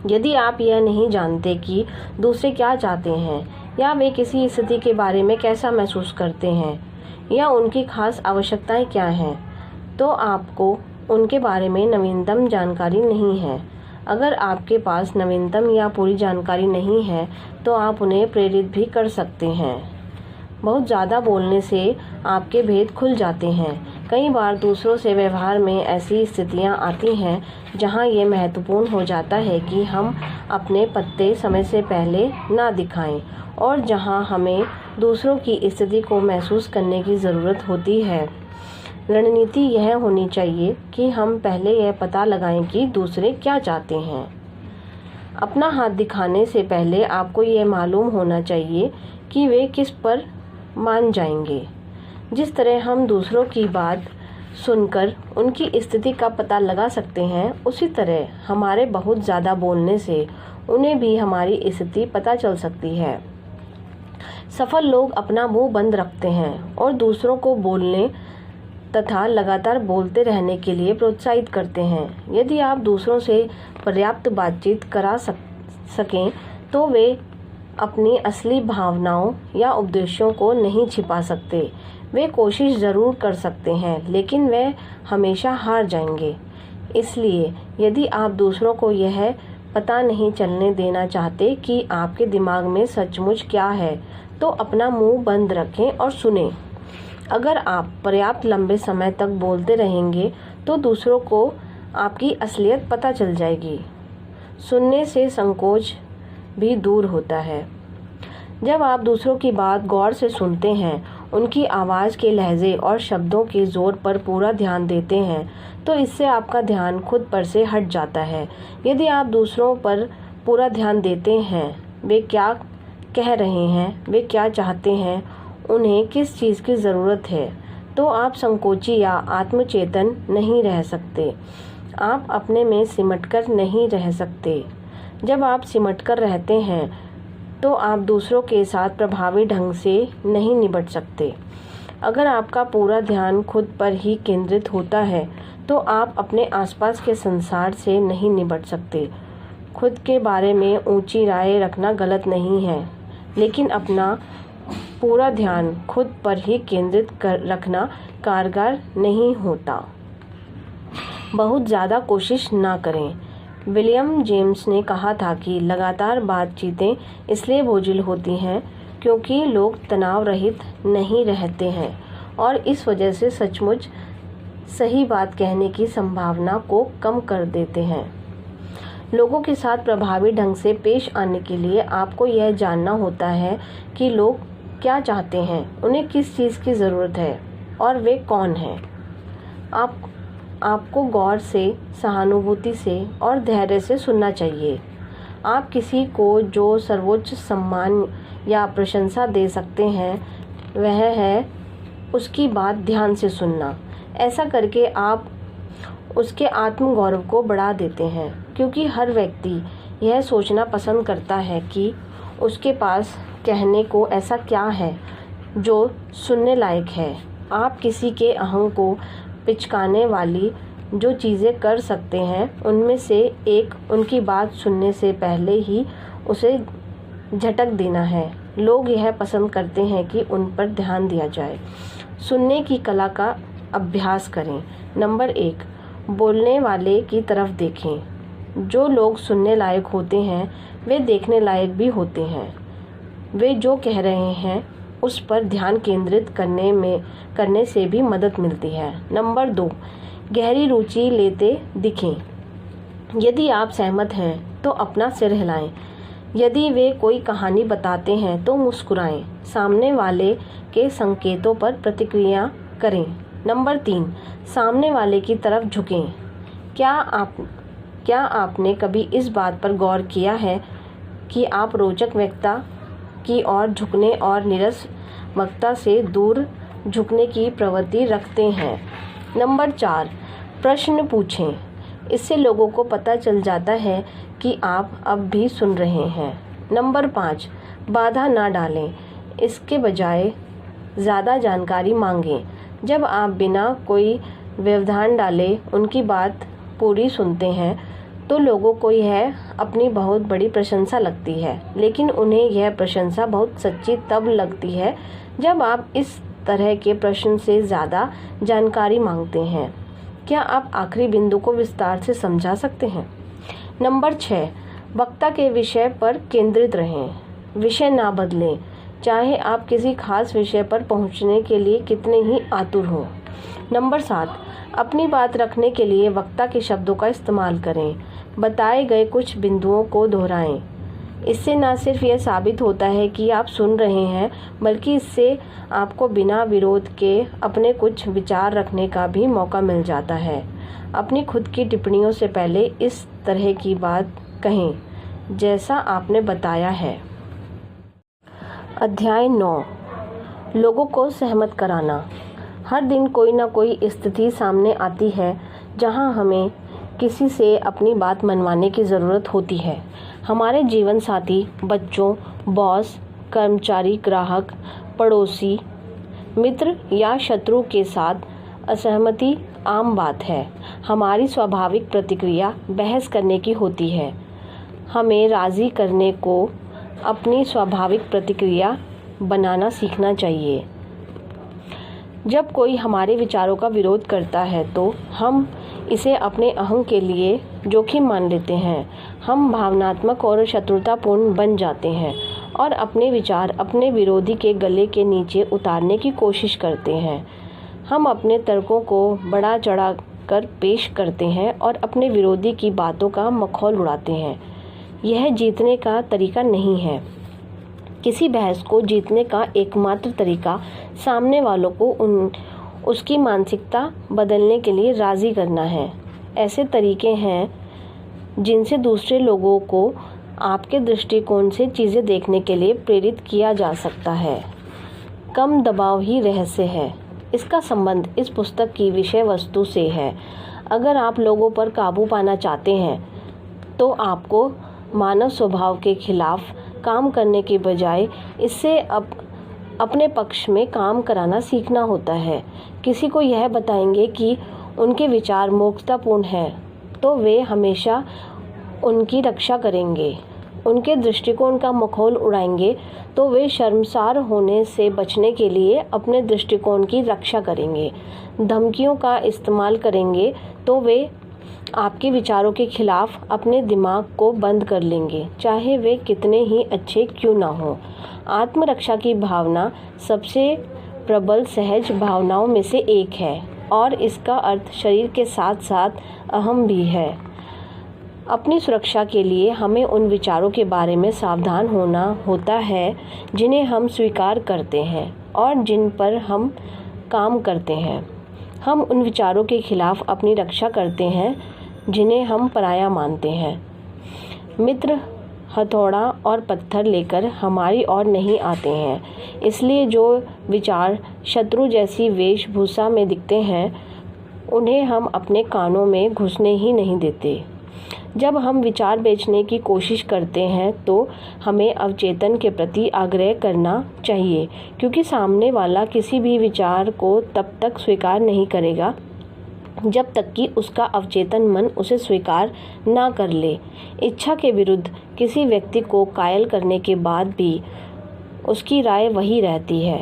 यदि आप यह नहीं जानते कि दूसरे क्या चाहते हैं या वे किसी स्थिति के बारे में कैसा महसूस करते हैं या उनकी खास आवश्यकताएं क्या हैं, तो आपको उनके बारे में नवीनतम जानकारी नहीं है। अगर आपके पास नवीनतम या पूरी जानकारी नहीं है तो आप उन्हें प्रेरित भी कर सकते हैं। बहुत ज़्यादा बोलने से आपके भेद खुल जाते हैं। कई बार दूसरों से व्यवहार में ऐसी स्थितियां आती हैं जहां ये महत्वपूर्ण हो जाता है कि हम अपने पत्ते समय से पहले ना दिखाएं और जहां हमें दूसरों की स्थिति को महसूस करने की ज़रूरत होती है। रणनीति यह होनी चाहिए कि हम पहले यह पता लगाएं कि दूसरे क्या चाहते हैं। अपना हाथ दिखाने से पहले आपको यह मालूम होना चाहिए कि वे किस पर मान जाएंगे। जिस तरह हम दूसरों की बात सुनकर उनकी स्थिति का पता लगा सकते हैं, उसी तरह हमारे बहुत ज़्यादा बोलने से उन्हें भी हमारी स्थिति पता चल सकती है। सफल लोग अपना मुंह बंद रखते हैं और दूसरों को बोलने तथा लगातार बोलते रहने के लिए प्रोत्साहित करते हैं। यदि आप दूसरों से पर्याप्त बातचीत करा सकें तो वे अपनी असली भावनाओं या उद्देश्यों को नहीं छिपा सकते। वे कोशिश ज़रूर कर सकते हैं लेकिन वे हमेशा हार जाएंगे। इसलिए यदि आप दूसरों को यह पता नहीं चलने देना चाहते कि आपके दिमाग में सचमुच क्या है, तो अपना मुंह बंद रखें और सुनें। अगर आप पर्याप्त लंबे समय तक बोलते रहेंगे तो दूसरों को आपकी असलियत पता चल जाएगी। सुनने से संकोच भी दूर होता है। जब आप दूसरों की बात गौर से सुनते हैं, उनकी आवाज़ के लहजे और शब्दों के ज़ोर पर पूरा ध्यान देते हैं, तो इससे आपका ध्यान खुद पर से हट जाता है। यदि आप दूसरों पर पूरा ध्यान देते हैं, वे क्या कह रहे हैं, वे क्या चाहते हैं, उन्हें किस चीज़ की ज़रूरत है, तो आप संकोची या आत्मचेतन नहीं रह सकते। आप अपने में सिमटकर नहीं रह सकते। जब आप सिमटकर रहते हैं तो आप दूसरों के साथ प्रभावी ढंग से नहीं निपट सकते। अगर आपका पूरा ध्यान खुद पर ही केंद्रित होता है तो आप अपने आसपास के संसार से नहीं निपट सकते। खुद के बारे में ऊंची राय रखना गलत नहीं है, लेकिन अपना पूरा ध्यान खुद पर ही केंद्रित रखना कारगर नहीं होता। बहुत ज़्यादा कोशिश ना करें। विलियम जेम्स ने कहा था कि लगातार बातचीतें इसलिए बोझिल होती हैं क्योंकि लोग तनाव रहित नहीं रहते हैं और इस वजह से सचमुच सही बात कहने की संभावना को कम कर देते हैं। लोगों के साथ प्रभावी ढंग से पेश आने के लिए आपको यह जानना होता है कि लोग क्या चाहते हैं, उन्हें किस चीज़ की ज़रूरत है और वे कौन हैं। आपको गौर से, सहानुभूति से और धैर्य से सुनना चाहिए। आप किसी को जो सर्वोच्च सम्मान या प्रशंसा दे सकते हैं वह है उसकी बात ध्यान से सुनना। ऐसा करके आप उसके आत्मगौरव को बढ़ा देते हैं, क्योंकि हर व्यक्ति यह सोचना पसंद करता है कि उसके पास कहने को ऐसा क्या है जो सुनने लायक है। आप किसी के अहं को पिचकाने वाली जो चीज़ें कर सकते हैं उनमें से एक उनकी बात सुनने से पहले ही उसे झटक देना है। लोग यह पसंद करते हैं कि उन पर ध्यान दिया जाए। सुनने की कला का अभ्यास करें। नंबर 1, बोलने वाले की तरफ देखें। जो लोग सुनने लायक होते हैं वे देखने लायक भी होते हैं। वे जो कह रहे हैं उस पर ध्यान केंद्रित करने से भी मदद मिलती है। नंबर 2, गहरी रुचि लेते दिखें। यदि आप सहमत हैं तो अपना सिर हिलाएं। यदि वे कोई कहानी बताते हैं तो मुस्कुराएं। सामने वाले के संकेतों पर प्रतिक्रिया करें। नंबर 3, सामने वाले की तरफ झुकें। क्या आपने कभी इस बात पर गौर किया है कि आप रोचक वक्ता की ओर झुकने और नीरस वक्ता से दूर झुकने की प्रवृत्ति रखते हैं? नंबर 4, प्रश्न पूछें। इससे लोगों को पता चल जाता है कि आप अब भी सुन रहे हैं। नंबर 5, बाधा ना डालें। इसके बजाय ज़्यादा जानकारी मांगें। जब आप बिना कोई व्यवधान डाले उनकी बात पूरी सुनते हैं तो लोगों को यह अपनी बहुत बड़ी प्रशंसा लगती है, लेकिन उन्हें यह प्रशंसा बहुत सच्ची तब लगती है जब आप इस तरह के प्रश्न से ज़्यादा जानकारी मांगते हैं। क्या आप आखिरी बिंदु को विस्तार से समझा सकते हैं? नंबर 6, वक्ता के विषय पर केंद्रित रहें। विषय ना बदलें, चाहे आप किसी खास विषय पर पहुंचने के लिए कितने ही आतुर हों। नंबर 7, अपनी बात रखने के लिए वक्ता के शब्दों का इस्तेमाल करें। बताए गए कुछ बिंदुओं को दोहराएं। इससे न सिर्फ यह साबित होता है कि आप सुन रहे हैं, बल्कि इससे आपको बिना विरोध के अपने कुछ विचार रखने का भी मौका मिल जाता है। अपनी खुद की टिप्पणियों से पहले इस तरह की बात कहें जैसा आपने बताया है। अध्याय 9, लोगों को सहमत कराना। हर दिन कोई ना कोई स्थिति सामने आती है जहां हमें किसी से अपनी बात मनवाने की ज़रूरत होती है। हमारे जीवन साथी, बच्चों, बॉस, कर्मचारी, ग्राहक, पड़ोसी, मित्र या शत्रु के साथ असहमति आम बात है। हमारी स्वाभाविक प्रतिक्रिया बहस करने की होती है। हमें राज़ी करने को अपनी स्वाभाविक प्रतिक्रिया बनाना सीखना चाहिए। जब कोई हमारे विचारों का विरोध करता है तो हम इसे अपने अहं के लिए जोखिम मान लेते हैं। हम भावनात्मक और शत्रुतापूर्ण बन जाते हैं और अपने विचार अपने विरोधी के गले के नीचे उतारने की कोशिश करते हैं। हम अपने तर्कों को बढ़ा चढ़ा कर पेश करते हैं और अपने विरोधी की बातों का मखौल उड़ाते हैं। यह जीतने का तरीका नहीं है। किसी बहस को जीतने का एकमात्र तरीका सामने वालों को उसकी मानसिकता बदलने के लिए राज़ी करना है। ऐसे तरीके हैं जिनसे दूसरे लोगों को आपके दृष्टिकोण से चीज़ें देखने के लिए प्रेरित किया जा सकता है। कम दबाव ही रहस्य है। इसका संबंध इस पुस्तक की विषय वस्तु से है। अगर आप लोगों पर काबू पाना चाहते हैं तो आपको मानव स्वभाव के खिलाफ काम करने के बजाय इससे अपने पक्ष में काम कराना सीखना होता है। किसी को यह बताएंगे कि उनके विचार मूर्खतापूर्ण हैं तो वे हमेशा उनकी रक्षा करेंगे। उनके दृष्टिकोण का मखौल उड़ाएंगे तो वे शर्मसार होने से बचने के लिए अपने दृष्टिकोण की रक्षा करेंगे। धमकियों का इस्तेमाल करेंगे तो वे आपके विचारों के खिलाफ अपने दिमाग को बंद कर लेंगे, चाहे वे कितने ही अच्छे क्यों ना हों। आत्मरक्षा की भावना सबसे प्रबल सहज भावनाओं में से एक है और इसका अर्थ शरीर के साथ साथ अहम भी है। अपनी सुरक्षा के लिए हमें उन विचारों के बारे में सावधान होना होता है जिन्हें हम स्वीकार करते हैं और जिन पर हम काम करते हैं। हम उन विचारों के खिलाफ अपनी रक्षा करते हैं जिन्हें हम पराया मानते हैं। मित्र हथौड़ा और पत्थर लेकर हमारी ओर नहीं आते हैं, इसलिए जो विचार शत्रु जैसी वेशभूषा में दिखते हैं उन्हें हम अपने कानों में घुसने ही नहीं देते। जब हम विचार बेचने की कोशिश करते हैं तो हमें अवचेतन के प्रति आग्रह करना चाहिए, क्योंकि सामने वाला किसी भी विचार को तब तक स्वीकार नहीं करेगा जब तक कि उसका अवचेतन मन उसे स्वीकार ना कर ले। इच्छा के विरुद्ध किसी व्यक्ति को कायल करने के बाद भी उसकी राय वही रहती है।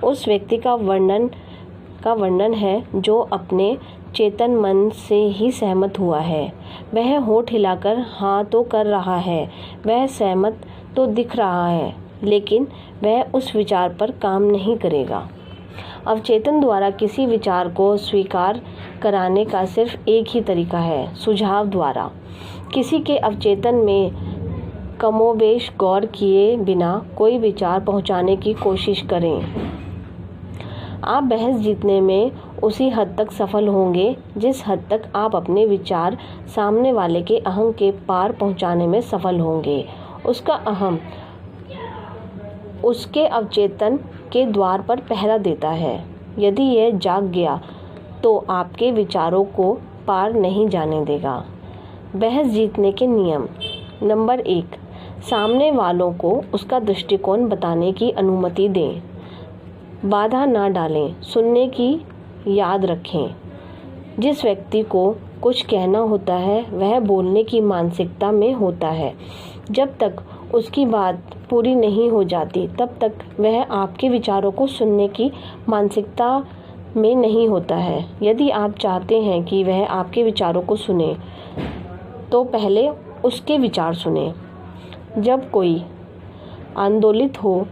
उस व्यक्ति का वर्णन है जो अपने चेतन मन से ही सहमत हुआ है। वह होठ हिलाकर हाँ तो कर रहा है, वह सहमत तो दिख रहा है, लेकिन वह उस विचार पर काम नहीं करेगा। अवचेतन द्वारा किसी विचार को स्वीकार कराने का सिर्फ एक ही तरीका है, सुझाव द्वारा। किसी के अवचेतन में कमोबेश गौर किए बिना कोई विचार पहुंचाने की कोशिश करें। आप बहस जीतने में उसी हद तक सफल होंगे जिस हद तक आप अपने विचार सामने वाले के अहम के पार पहुंचाने में सफल होंगे। उसका अहम उसके अवचेतन के द्वार पर पहरा देता है। यदि यह जाग गया तो आपके विचारों को पार नहीं जाने देगा। बहस जीतने के नियम। नंबर 1, सामने वालों को उसका दृष्टिकोण बताने की अनुमति दें। बाधा ना डालें, सुनने की याद रखें। जिस व्यक्ति को कुछ कहना होता है वह बोलने की मानसिकता में होता है। जब तक उसकी बात पूरी नहीं हो जाती तब तक वह आपके विचारों को सुनने की मानसिकता में नहीं होता है। यदि आप चाहते हैं कि वह आपके विचारों को सुने तो पहले उसके विचार सुने। जब कोई आंदोलित हो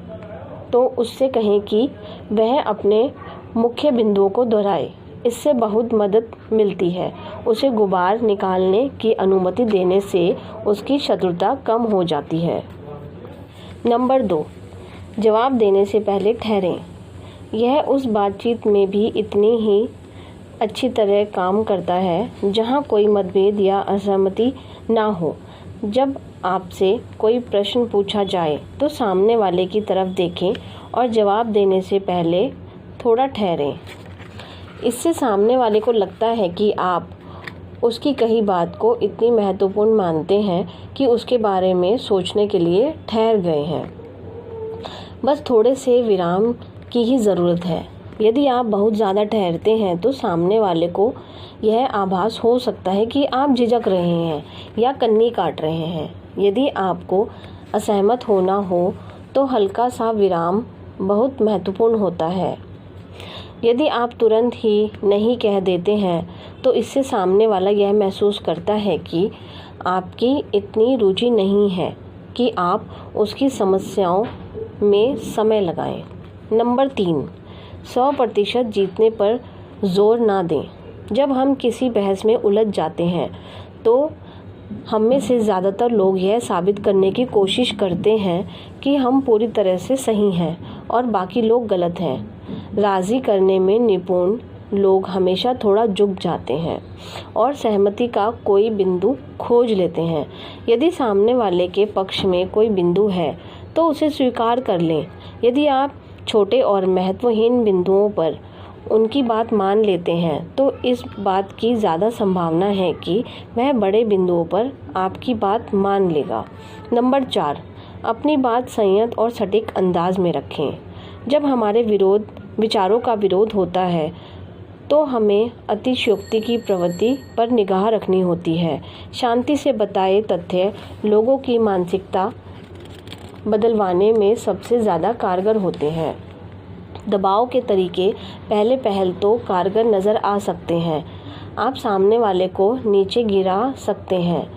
तो उससे कहें कि वह अपने मुख्य बिंदुओं को दोहराए। इससे बहुत मदद मिलती है। उसे गुबार निकालने की अनुमति देने से उसकी शत्रुता कम हो जाती है। नंबर 2, जवाब देने से पहले ठहरें। यह उस बातचीत में भी इतनी ही अच्छी तरह काम करता है जहां कोई मतभेद या असहमति ना हो। जब आपसे कोई प्रश्न पूछा जाए तो सामने वाले की तरफ देखें और जवाब देने से पहले थोड़ा ठहरें। इससे सामने वाले को लगता है कि आप उसकी कही बात को इतनी महत्वपूर्ण मानते हैं कि उसके बारे में सोचने के लिए ठहर गए हैं। बस थोड़े से विराम की ही ज़रूरत है। यदि आप बहुत ज़्यादा ठहरते हैं तो सामने वाले को यह आभास हो सकता है कि आप झिझक रहे हैं या कन्नी काट रहे हैं। यदि आपको असहमत होना हो तो हल्का सा विराम बहुत महत्वपूर्ण होता है। यदि आप तुरंत ही नहीं कह देते हैं तो इससे सामने वाला यह महसूस करता है कि आपकी इतनी रुचि नहीं है कि आप उसकी समस्याओं में समय लगाएं। नंबर 3, 100% जीतने पर जोर ना दें। जब हम किसी बहस में उलझ जाते हैं तो हम में से ज़्यादातर लोग यह साबित करने की कोशिश करते हैं कि हम पूरी तरह से सही हैं और बाकी लोग गलत हैं। राज़ी करने में निपुण लोग हमेशा थोड़ा झुक जाते हैं और सहमति का कोई बिंदु खोज लेते हैं। यदि सामने वाले के पक्ष में कोई बिंदु है तो उसे स्वीकार कर लें। यदि आप छोटे और महत्वहीन बिंदुओं पर उनकी बात मान लेते हैं तो इस बात की ज़्यादा संभावना है कि वह बड़े बिंदुओं पर आपकी बात मान लेगा। नंबर 4, अपनी बात संयत और सटीक अंदाज में रखें। जब हमारे विचारों का विरोध होता है तो हमें अतिशयोक्ति की प्रवृत्ति पर निगाह रखनी होती है। शांति से बताए तथ्य लोगों की मानसिकता बदलवाने में सबसे ज़्यादा कारगर होते हैं। दबाव के तरीके पहल तो कारगर नज़र आ सकते हैं। आप सामने वाले को नीचे गिरा सकते हैं,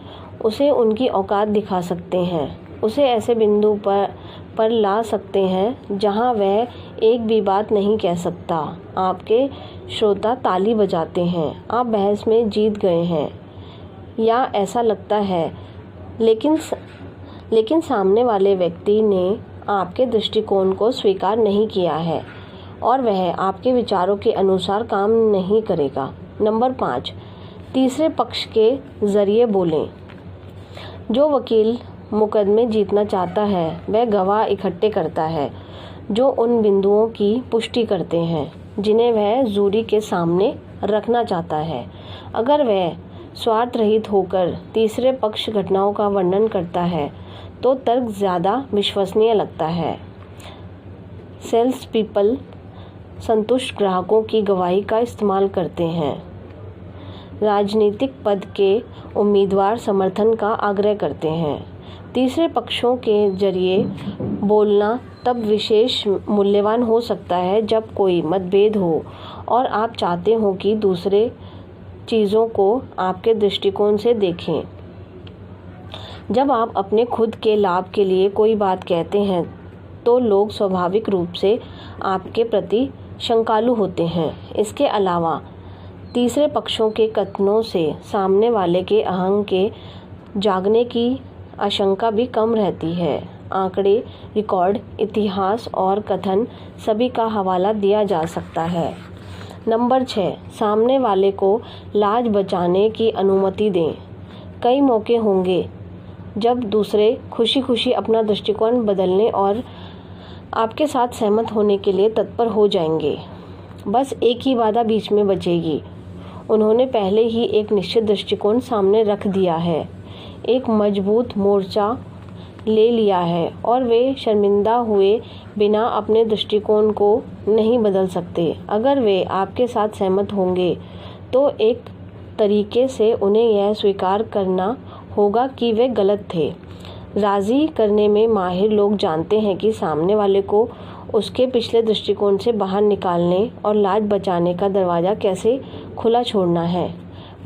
उसे उनकी औकात दिखा सकते हैं, उसे ऐसे बिंदु पर ला सकते हैं जहां वह एक भी बात नहीं कह सकता। आपके श्रोता ताली बजाते हैं, आप बहस में जीत गए हैं या ऐसा लगता है, लेकिन सामने वाले व्यक्ति ने आपके दृष्टिकोण को स्वीकार नहीं किया है और वह आपके विचारों के अनुसार काम नहीं करेगा। नंबर 5, तीसरे पक्ष के ज़रिए बोलें। जो वकील मुकदमे जीतना चाहता है वह गवाह इकट्ठे करता है जो उन बिंदुओं की पुष्टि करते हैं जिन्हें वह जूरी के सामने रखना चाहता है। अगर वह स्वार्थ रहित होकर तीसरे पक्ष घटनाओं का वर्णन करता है तो तर्क ज़्यादा विश्वसनीय लगता है। सेल्स पीपल संतुष्ट ग्राहकों की गवाही का इस्तेमाल करते हैं। राजनीतिक पद के उम्मीदवार समर्थन का आग्रह करते हैं। तीसरे पक्षों के जरिए बोलना तब विशेष मूल्यवान हो सकता है जब कोई मतभेद हो और आप चाहते हो कि दूसरे चीज़ों को आपके दृष्टिकोण से देखें। जब आप अपने खुद के लाभ के लिए कोई बात कहते हैं तो लोग स्वाभाविक रूप से आपके प्रति शंकालु होते हैं। इसके अलावा तीसरे पक्षों के कथनों से सामने वाले के अहंकार के जागने की आशंका भी कम रहती है। आंकड़े, रिकॉर्ड, इतिहास और कथन सभी का हवाला दिया जा सकता है। नंबर 6, सामने वाले को लाज बचाने की अनुमति दें। कई मौके होंगे जब दूसरे खुशी खुशी अपना दृष्टिकोण बदलने और आपके साथ सहमत होने के लिए तत्पर हो जाएंगे। बस एक ही बाधा बीच में बचेगी। उन्होंने पहले ही एक निश्चित दृष्टिकोण सामने रख दिया है, एक मजबूत मोर्चा ले लिया है और वे शर्मिंदा हुए बिना अपने दृष्टिकोण को नहीं बदल सकते। अगर वे आपके साथ सहमत होंगे तो एक तरीके से उन्हें यह स्वीकार करना होगा कि वे गलत थे। राज़ी करने में माहिर लोग जानते हैं कि सामने वाले को उसके पिछले दृष्टिकोण से बाहर निकालने और लाज बचाने का दरवाज़ा कैसे खुला छोड़ना है,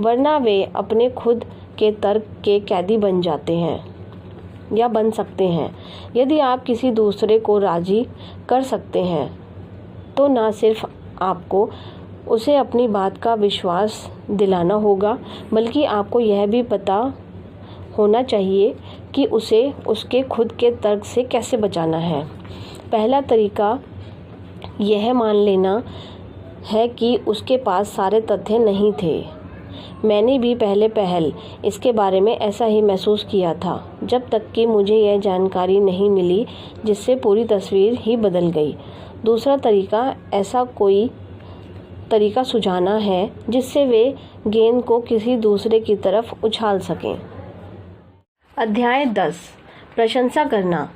वरना वे अपने खुद के तर्क के कैदी बन जाते हैं या बन सकते हैं। यदि आप किसी दूसरे को राज़ी कर सकते हैं तो न सिर्फ आपको उसे अपनी बात का विश्वास दिलाना होगा, बल्कि आपको यह भी पता होना चाहिए कि उसे उसके खुद के तर्क से कैसे बचाना है। पहला तरीका यह मान लेना है कि उसके पास सारे तथ्य नहीं थे। मैंने भी पहले इसके बारे में ऐसा ही महसूस किया था, जब तक कि मुझे यह जानकारी नहीं मिली जिससे पूरी तस्वीर ही बदल गई। दूसरा तरीका, ऐसा कोई तरीका सुझाना है जिससे वे गेंद को किसी दूसरे की तरफ उछाल सकें। अध्याय 10, प्रशंसा करना।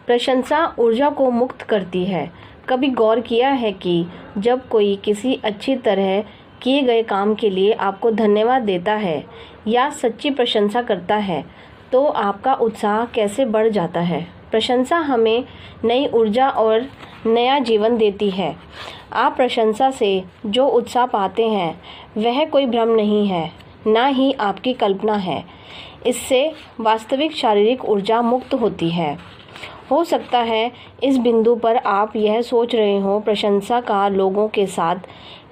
प्रशंसा ऊर्जा को मुक्त करती है। कभी गौर किया है कि जब कोई किसी अच्छी तरह किए गए काम के लिए आपको धन्यवाद देता है या सच्ची प्रशंसा करता है तो आपका उत्साह कैसे बढ़ जाता है। प्रशंसा हमें नई ऊर्जा और नया जीवन देती है। आप प्रशंसा से जो उत्साह पाते हैं वह कोई भ्रम नहीं है, ना ही आपकी कल्पना है। इससे वास्तविक शारीरिक ऊर्जा मुक्त होती है। हो सकता है इस बिंदु पर आप यह सोच रहे हो, प्रशंसा का लोगों के साथ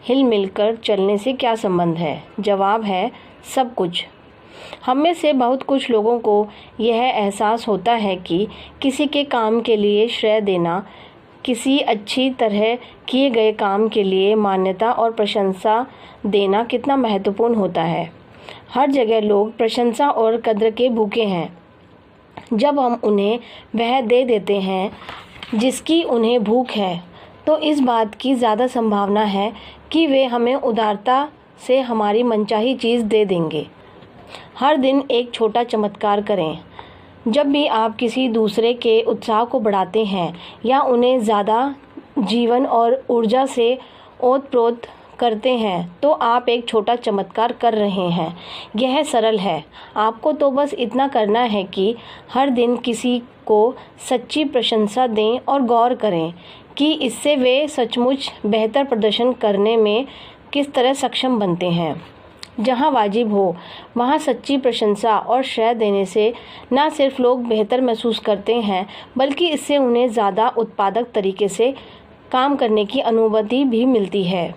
हिल मिलकर चलने से क्या संबंध है। जवाब है सब कुछ। हम में से बहुत कुछ लोगों को यह एहसास होता है कि किसी के काम के लिए श्रेय देना, किसी अच्छी तरह किए गए काम के लिए मान्यता और प्रशंसा देना कितना महत्वपूर्ण होता है। हर जगह लोग प्रशंसा और कद्र के भूखे हैं। जब हम उन्हें वह दे देते हैं जिसकी उन्हें भूख है तो इस बात की ज़्यादा संभावना है कि वे हमें उदारता से हमारी मनचाही चीज़ दे देंगे। हर दिन एक छोटा चमत्कार करें। जब भी आप किसी दूसरे के उत्साह को बढ़ाते हैं या उन्हें ज़्यादा जीवन और ऊर्जा से ओत-प्रोत करते हैं तो आप एक छोटा चमत्कार कर रहे हैं। यह सरल है। आपको तो बस इतना करना है कि हर दिन किसी को सच्ची प्रशंसा दें और गौर करें कि इससे वे सचमुच बेहतर प्रदर्शन करने में किस तरह सक्षम बनते हैं। जहाँ वाजिब हो वहाँ सच्ची प्रशंसा और श्रेय देने से न सिर्फ लोग बेहतर महसूस करते हैं, बल्कि इससे उन्हें ज़्यादा उत्पादक तरीके से काम करने की अनुमति भी मिलती है।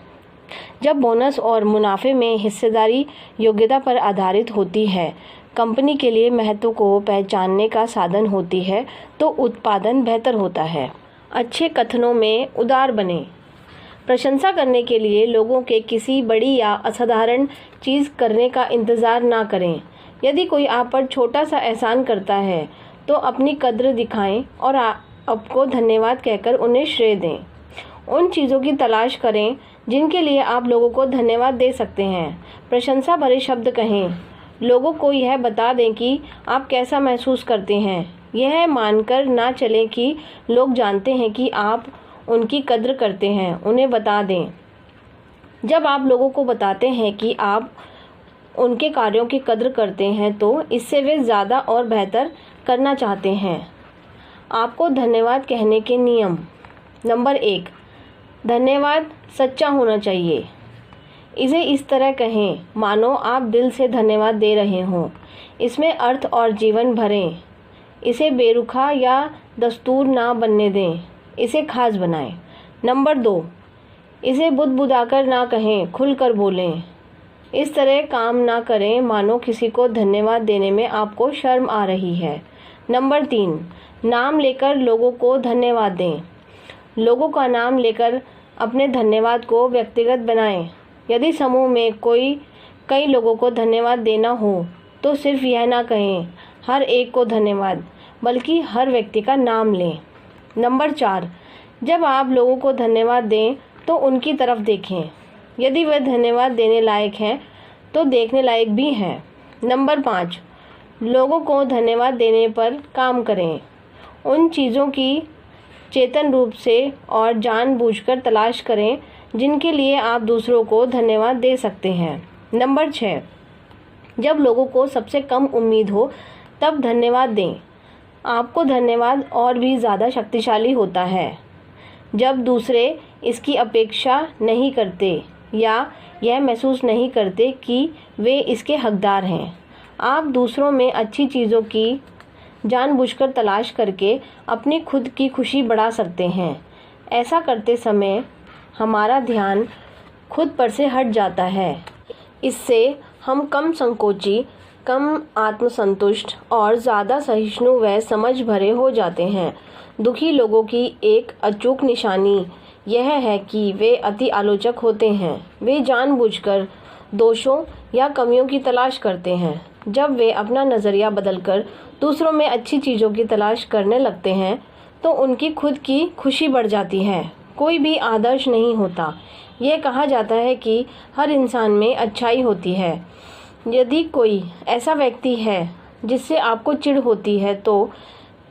जब बोनस और मुनाफे में हिस्सेदारी योग्यता पर आधारित होती है, कंपनी के लिए महत्व को पहचानने का साधन होती है, तो उत्पादन बेहतर होता है। अच्छे कथनों में उदार बने। प्रशंसा करने के लिए लोगों के किसी बड़ी या असाधारण चीज़ करने का इंतज़ार ना करें। यदि कोई आप पर छोटा सा एहसान करता है तो अपनी कद्र दिखाएं और आपको धन्यवाद कहकर उन्हें श्रेय दें। उन चीज़ों की तलाश करें जिनके लिए आप लोगों को धन्यवाद दे सकते हैं। प्रशंसा भरे शब्द कहें। लोगों को यह बता दें कि आप कैसा महसूस करते हैं। यह मानकर ना चलें कि लोग जानते हैं कि आप उनकी कद्र करते हैं। उन्हें बता दें। जब आप लोगों को बताते हैं कि आप उनके कार्यों की कद्र करते हैं तो इससे वे ज़्यादा और बेहतर करना चाहते हैं। आपको धन्यवाद कहने के नियम। नंबर 1, धन्यवाद सच्चा होना चाहिए। इसे इस तरह कहें मानो आप दिल से धन्यवाद दे रहे हों। इसमें अर्थ और जीवन भरें। इसे बेरुखा या दस्तूर ना बनने दें, इसे खास बनाएं। नंबर 2, इसे बुदबुदाकर ना कहें, खुलकर बोलें। इस तरह काम ना करें मानो किसी को धन्यवाद देने में आपको शर्म आ रही है। नंबर 3, नाम लेकर लोगों को धन्यवाद दें। लोगों का नाम लेकर अपने धन्यवाद को व्यक्तिगत बनाएं। यदि समूह में कई लोगों को धन्यवाद देना हो तो सिर्फ यह ना कहें हर एक को धन्यवाद, बल्कि हर व्यक्ति का नाम लें। नंबर 4, जब आप लोगों को धन्यवाद दें तो उनकी तरफ देखें। यदि वह धन्यवाद देने लायक हैं तो देखने लायक भी हैं। नंबर 5, लोगों को धन्यवाद देने पर काम करें। उन चीज़ों की चेतन रूप से और जानबूझकर तलाश करें जिनके लिए आप दूसरों को धन्यवाद दे सकते हैं। नंबर 6, जब लोगों को सबसे कम उम्मीद हो तब धन्यवाद दें। आपको धन्यवाद और भी ज़्यादा शक्तिशाली होता है जब दूसरे इसकी अपेक्षा नहीं करते या यह महसूस नहीं करते कि वे इसके हकदार हैं। आप दूसरों में अच्छी चीज़ों की जानबूझकर तलाश करके अपनी खुद की खुशी बढ़ा सकते हैं। ऐसा करते समय हमारा ध्यान खुद पर से हट जाता है। इससे हम कम संकोची, कम आत्मसंतुष्ट और ज़्यादा सहिष्णु व समझ भरे हो जाते हैं। दुखी लोगों की एक अचूक निशानी यह है कि वे अति आलोचक होते हैं। वे जानबूझकर दोषों या कमियों की तलाश करते हैं। जब वे अपना नज़रिया बदलकर दूसरों में अच्छी चीज़ों की तलाश करने लगते हैं तो उनकी खुद की खुशी बढ़ जाती है। कोई भी आदर्श नहीं होता। यह कहा जाता है कि हर इंसान में अच्छाई होती है। यदि कोई ऐसा व्यक्ति है जिससे आपको चिढ़ होती है तो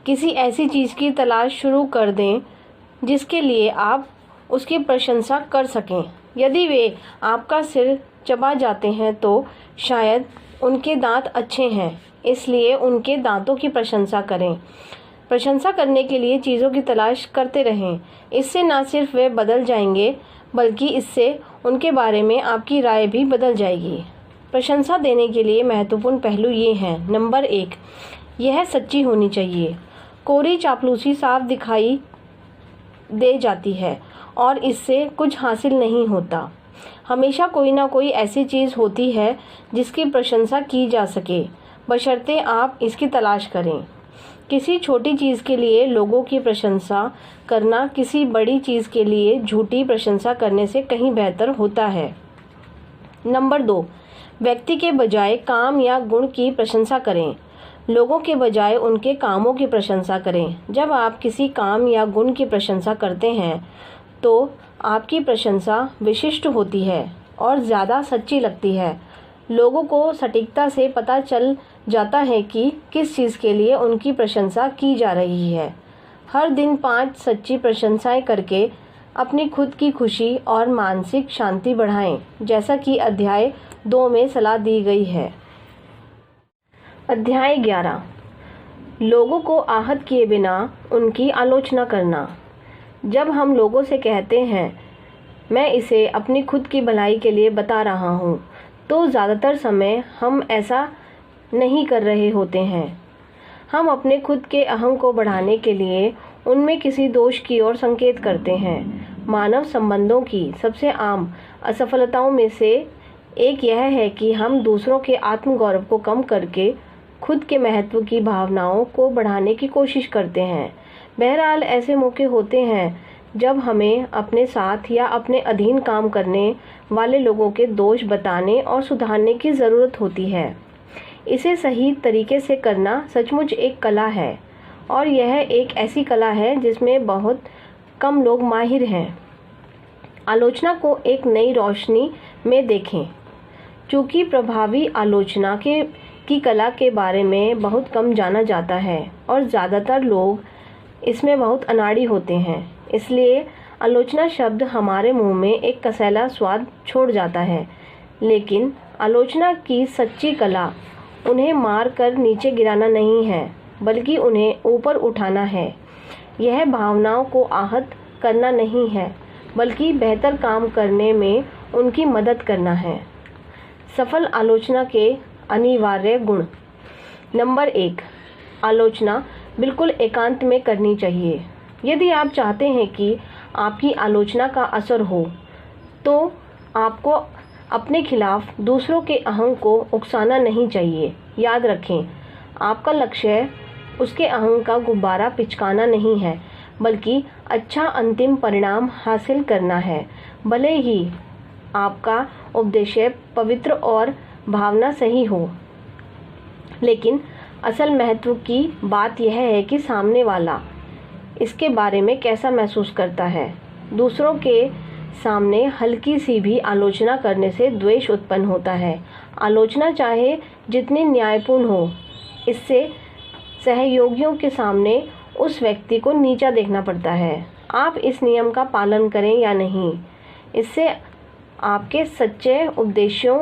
किसी ऐसी चीज़ की तलाश शुरू कर दें जिसके लिए आप उसकी प्रशंसा कर सकें। यदि वे आपका सिर चबा जाते हैं तो शायद उनके दांत अच्छे हैं, इसलिए उनके दांतों की प्रशंसा करें। प्रशंसा करने के लिए चीज़ों की तलाश करते रहें। इससे न सिर्फ वे बदल जाएंगे बल्कि इससे उनके बारे में आपकी राय भी बदल जाएगी। प्रशंसा देने के लिए महत्वपूर्ण पहलू ये हैं। नंबर 1, यह सच्ची होनी चाहिए। कोरी चापलूसी साफ दिखाई दे जाती है और इससे कुछ हासिल नहीं होता। हमेशा कोई ना कोई ऐसी चीज़ होती है जिसकी प्रशंसा की जा सके, बशर्ते आप इसकी तलाश करें। किसी छोटी चीज़ के लिए लोगों की प्रशंसा करना किसी बड़ी चीज़ के लिए झूठी प्रशंसा करने से कहीं बेहतर होता है। नंबर 2, व्यक्ति के बजाय काम या गुण की प्रशंसा करें। लोगों के बजाय उनके कामों की प्रशंसा करें। जब आप किसी काम या गुण की प्रशंसा करते हैं तो आपकी प्रशंसा विशिष्ट होती है और ज़्यादा सच्ची लगती है। लोगों को सटीकता से पता चल जाता है कि किस चीज़ के लिए उनकी प्रशंसा की जा रही है। हर दिन 5 सच्ची प्रशंसाएं करके अपनी खुद की खुशी और मानसिक शांति बढ़ाएं, जैसा कि अध्याय 2 में सलाह दी गई है। अध्याय 11, लोगों को आहत किए बिना उनकी आलोचना करना। जब हम लोगों से कहते हैं मैं इसे अपनी खुद की भलाई के लिए बता रहा हूँ, तो ज़्यादातर समय हम ऐसा नहीं कर रहे होते हैं। हम अपने खुद के अहम को बढ़ाने के लिए उनमें किसी दोष की ओर संकेत करते हैं। मानव संबंधों की सबसे आम असफलताओं में से एक यह है कि हम दूसरों के आत्मगौरव को कम करके खुद के महत्व की भावनाओं को बढ़ाने की कोशिश करते हैं। बहरहाल ऐसे मौके होते हैं जब हमें अपने साथ या अपने अधीन काम करने वाले लोगों के दोष बताने और सुधारने की ज़रूरत होती है। इसे सही तरीके से करना सचमुच एक कला है और यह एक ऐसी कला है जिसमें बहुत कम लोग माहिर हैं। आलोचना को एक नई रोशनी में देखें। चूँकि प्रभावी आलोचना की कला के बारे में बहुत कम जाना जाता है और ज़्यादातर लोग इसमें बहुत अनाड़ी होते हैं, इसलिए आलोचना शब्द हमारे मुंह में एक कसैला स्वाद छोड़ जाता है। लेकिन आलोचना की सच्ची कला उन्हें मार कर नीचे गिराना नहीं है, बल्कि उन्हें ऊपर उठाना है। यह भावनाओं को आहत करना नहीं है, बल्कि बेहतर काम करने में उनकी मदद करना है। सफल आलोचना के अनिवार्य गुण। नंबर 1, आलोचना बिल्कुल एकांत में करनी चाहिए। यदि आप चाहते हैं कि आपकी आलोचना का असर हो, तो आपको अपने खिलाफ दूसरों के अहंग को उकसाना नहीं चाहिए। याद रखें, आपका लक्ष्य उसके अहंग का गुब्बारा पिचकाना नहीं है, बल्कि अच्छा अंतिम परिणाम हासिल करना है। भले ही आपका उद्देश्य पवित्र और भावना सही हो, लेकिन असल महत्व की बात यह है कि सामने वाला इसके बारे में कैसा महसूस करता है। दूसरों के सामने हल्की सी भी आलोचना करने से द्वेष उत्पन्न होता है। आलोचना चाहे जितनी न्यायपूर्ण हो, इससे सहयोगियों के सामने उस व्यक्ति को नीचा देखना पड़ता है। आप इस नियम का पालन करें या नहीं, इससे आपके सच्चे उद्देश्यों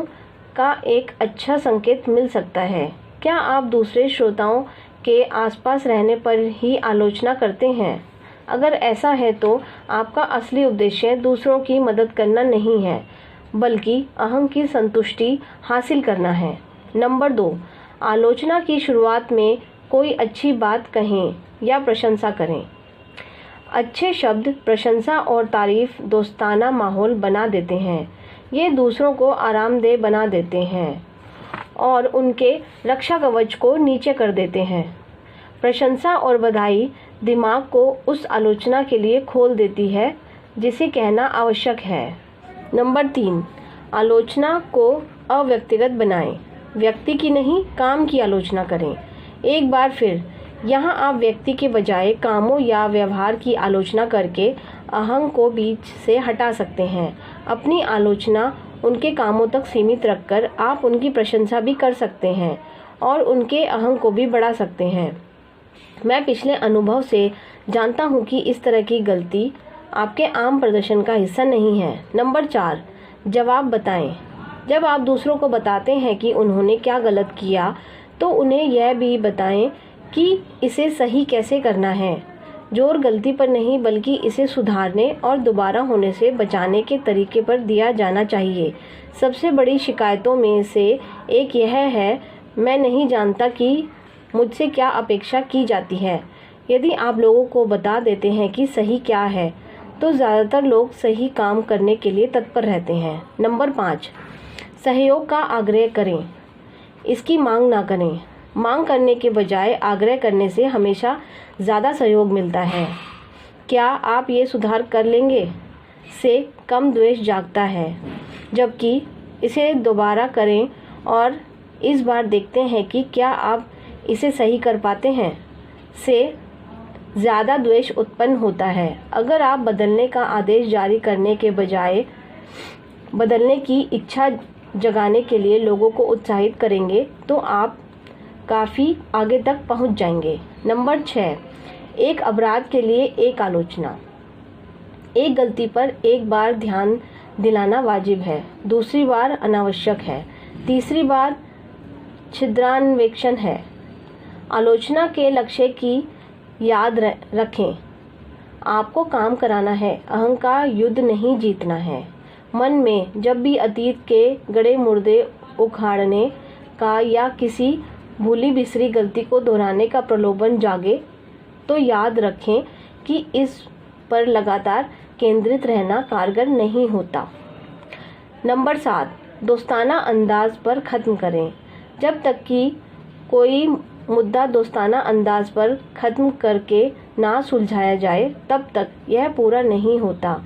का एक अच्छा संकेत मिल सकता है। क्या आप दूसरे श्रोताओं के आसपास रहने पर ही आलोचना करते हैं? अगर ऐसा है तो आपका असली उद्देश्य दूसरों की मदद करना नहीं है, बल्कि अहंग की संतुष्टि हासिल करना है। नंबर 2, आलोचना की शुरुआत में कोई अच्छी बात कहें या प्रशंसा करें। अच्छे शब्द, प्रशंसा और तारीफ दोस्ताना माहौल बना देते हैं। ये दूसरों को आरामदेह बना देते हैं और उनके रक्षा कवच को नीचे कर देते हैं। प्रशंसा और बधाई दिमाग को उस आलोचना के लिए खोल देती है जिसे कहना आवश्यक है। नंबर 3, आलोचना को अव्यक्तिगत बनाएं। व्यक्ति की नहीं, काम की आलोचना करें। एक बार फिर, यहाँ आप व्यक्ति के बजाय कामों या व्यवहार की आलोचना करके अहंग को बीच से हटा सकते हैं। अपनी आलोचना उनके कामों तक सीमित रखकर आप उनकी प्रशंसा भी कर सकते हैं और उनके अहंग को भी बढ़ा सकते हैं। मैं पिछले अनुभव से जानता हूँ कि इस तरह की गलती आपके आम प्रदर्शन का हिस्सा नहीं है। नंबर 4, जवाब बताएं। जब आप दूसरों को बताते हैं कि उन्होंने क्या गलत किया, तो उन्हें यह भी बताएं कि इसे सही कैसे करना है। जोर गलती पर नहीं, बल्कि इसे सुधारने और दोबारा होने से बचाने के तरीके पर दिया जाना चाहिए। सबसे बड़ी शिकायतों में से एक यह है, मैं नहीं जानता कि मुझसे क्या अपेक्षा की जाती है। यदि आप लोगों को बता देते हैं कि सही क्या है, तो ज़्यादातर लोग सही काम करने के लिए तत्पर रहते हैं। नंबर 5, सहयोग का आग्रह करें, इसकी मांग ना करें। मांग करने के बजाय आग्रह करने से हमेशा ज़्यादा सहयोग मिलता है। क्या आप ये सुधार कर लेंगे से कम द्वेष जागता है, जबकि इसे दोबारा करें और इस बार देखते हैं कि क्या आप इसे सही कर पाते हैं से ज़्यादा द्वेष उत्पन्न होता है। अगर आप बदलने का आदेश जारी करने के बजाय बदलने की इच्छा जगाने के लिए लोगों को उत्साहित करेंगे, तो आप काफ़ी आगे तक पहुंच जाएंगे। नंबर 6, एक अपराध के लिए एक आलोचना। एक गलती पर एक बार ध्यान दिलाना वाजिब है, दूसरी बार अनावश्यक है, तीसरी बार छिद्रान्वेषण है। आलोचना के लक्ष्य की याद रखें, आपको काम कराना है, अहंग का युद्ध नहीं जीतना है। मन में जब भी अतीत के गड़े मुर्दे उखाड़ने का या किसी भूली बिसरी गलती को दोहराने का प्रलोभन जागे, तो याद रखें कि इस पर लगातार केंद्रित रहना कारगर नहीं होता। नंबर 7, दोस्ताना अंदाज पर ख़त्म करें। जब तक कि कोई मुद्दा दोस्ताना अंदाज पर ख़त्म करके ना सुलझाया जाए, तब तक यह पूरा नहीं होता।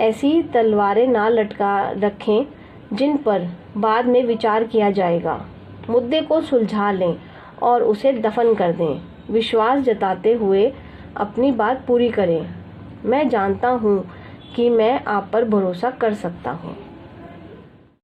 ऐसी तलवारें ना लटका रखें जिन पर बाद में विचार किया जाएगा। मुद्दे को सुलझा लें और उसे दफन कर दें। विश्वास जताते हुए अपनी बात पूरी करें। मैं जानता हूँ कि मैं आप पर भरोसा कर सकता हूँ।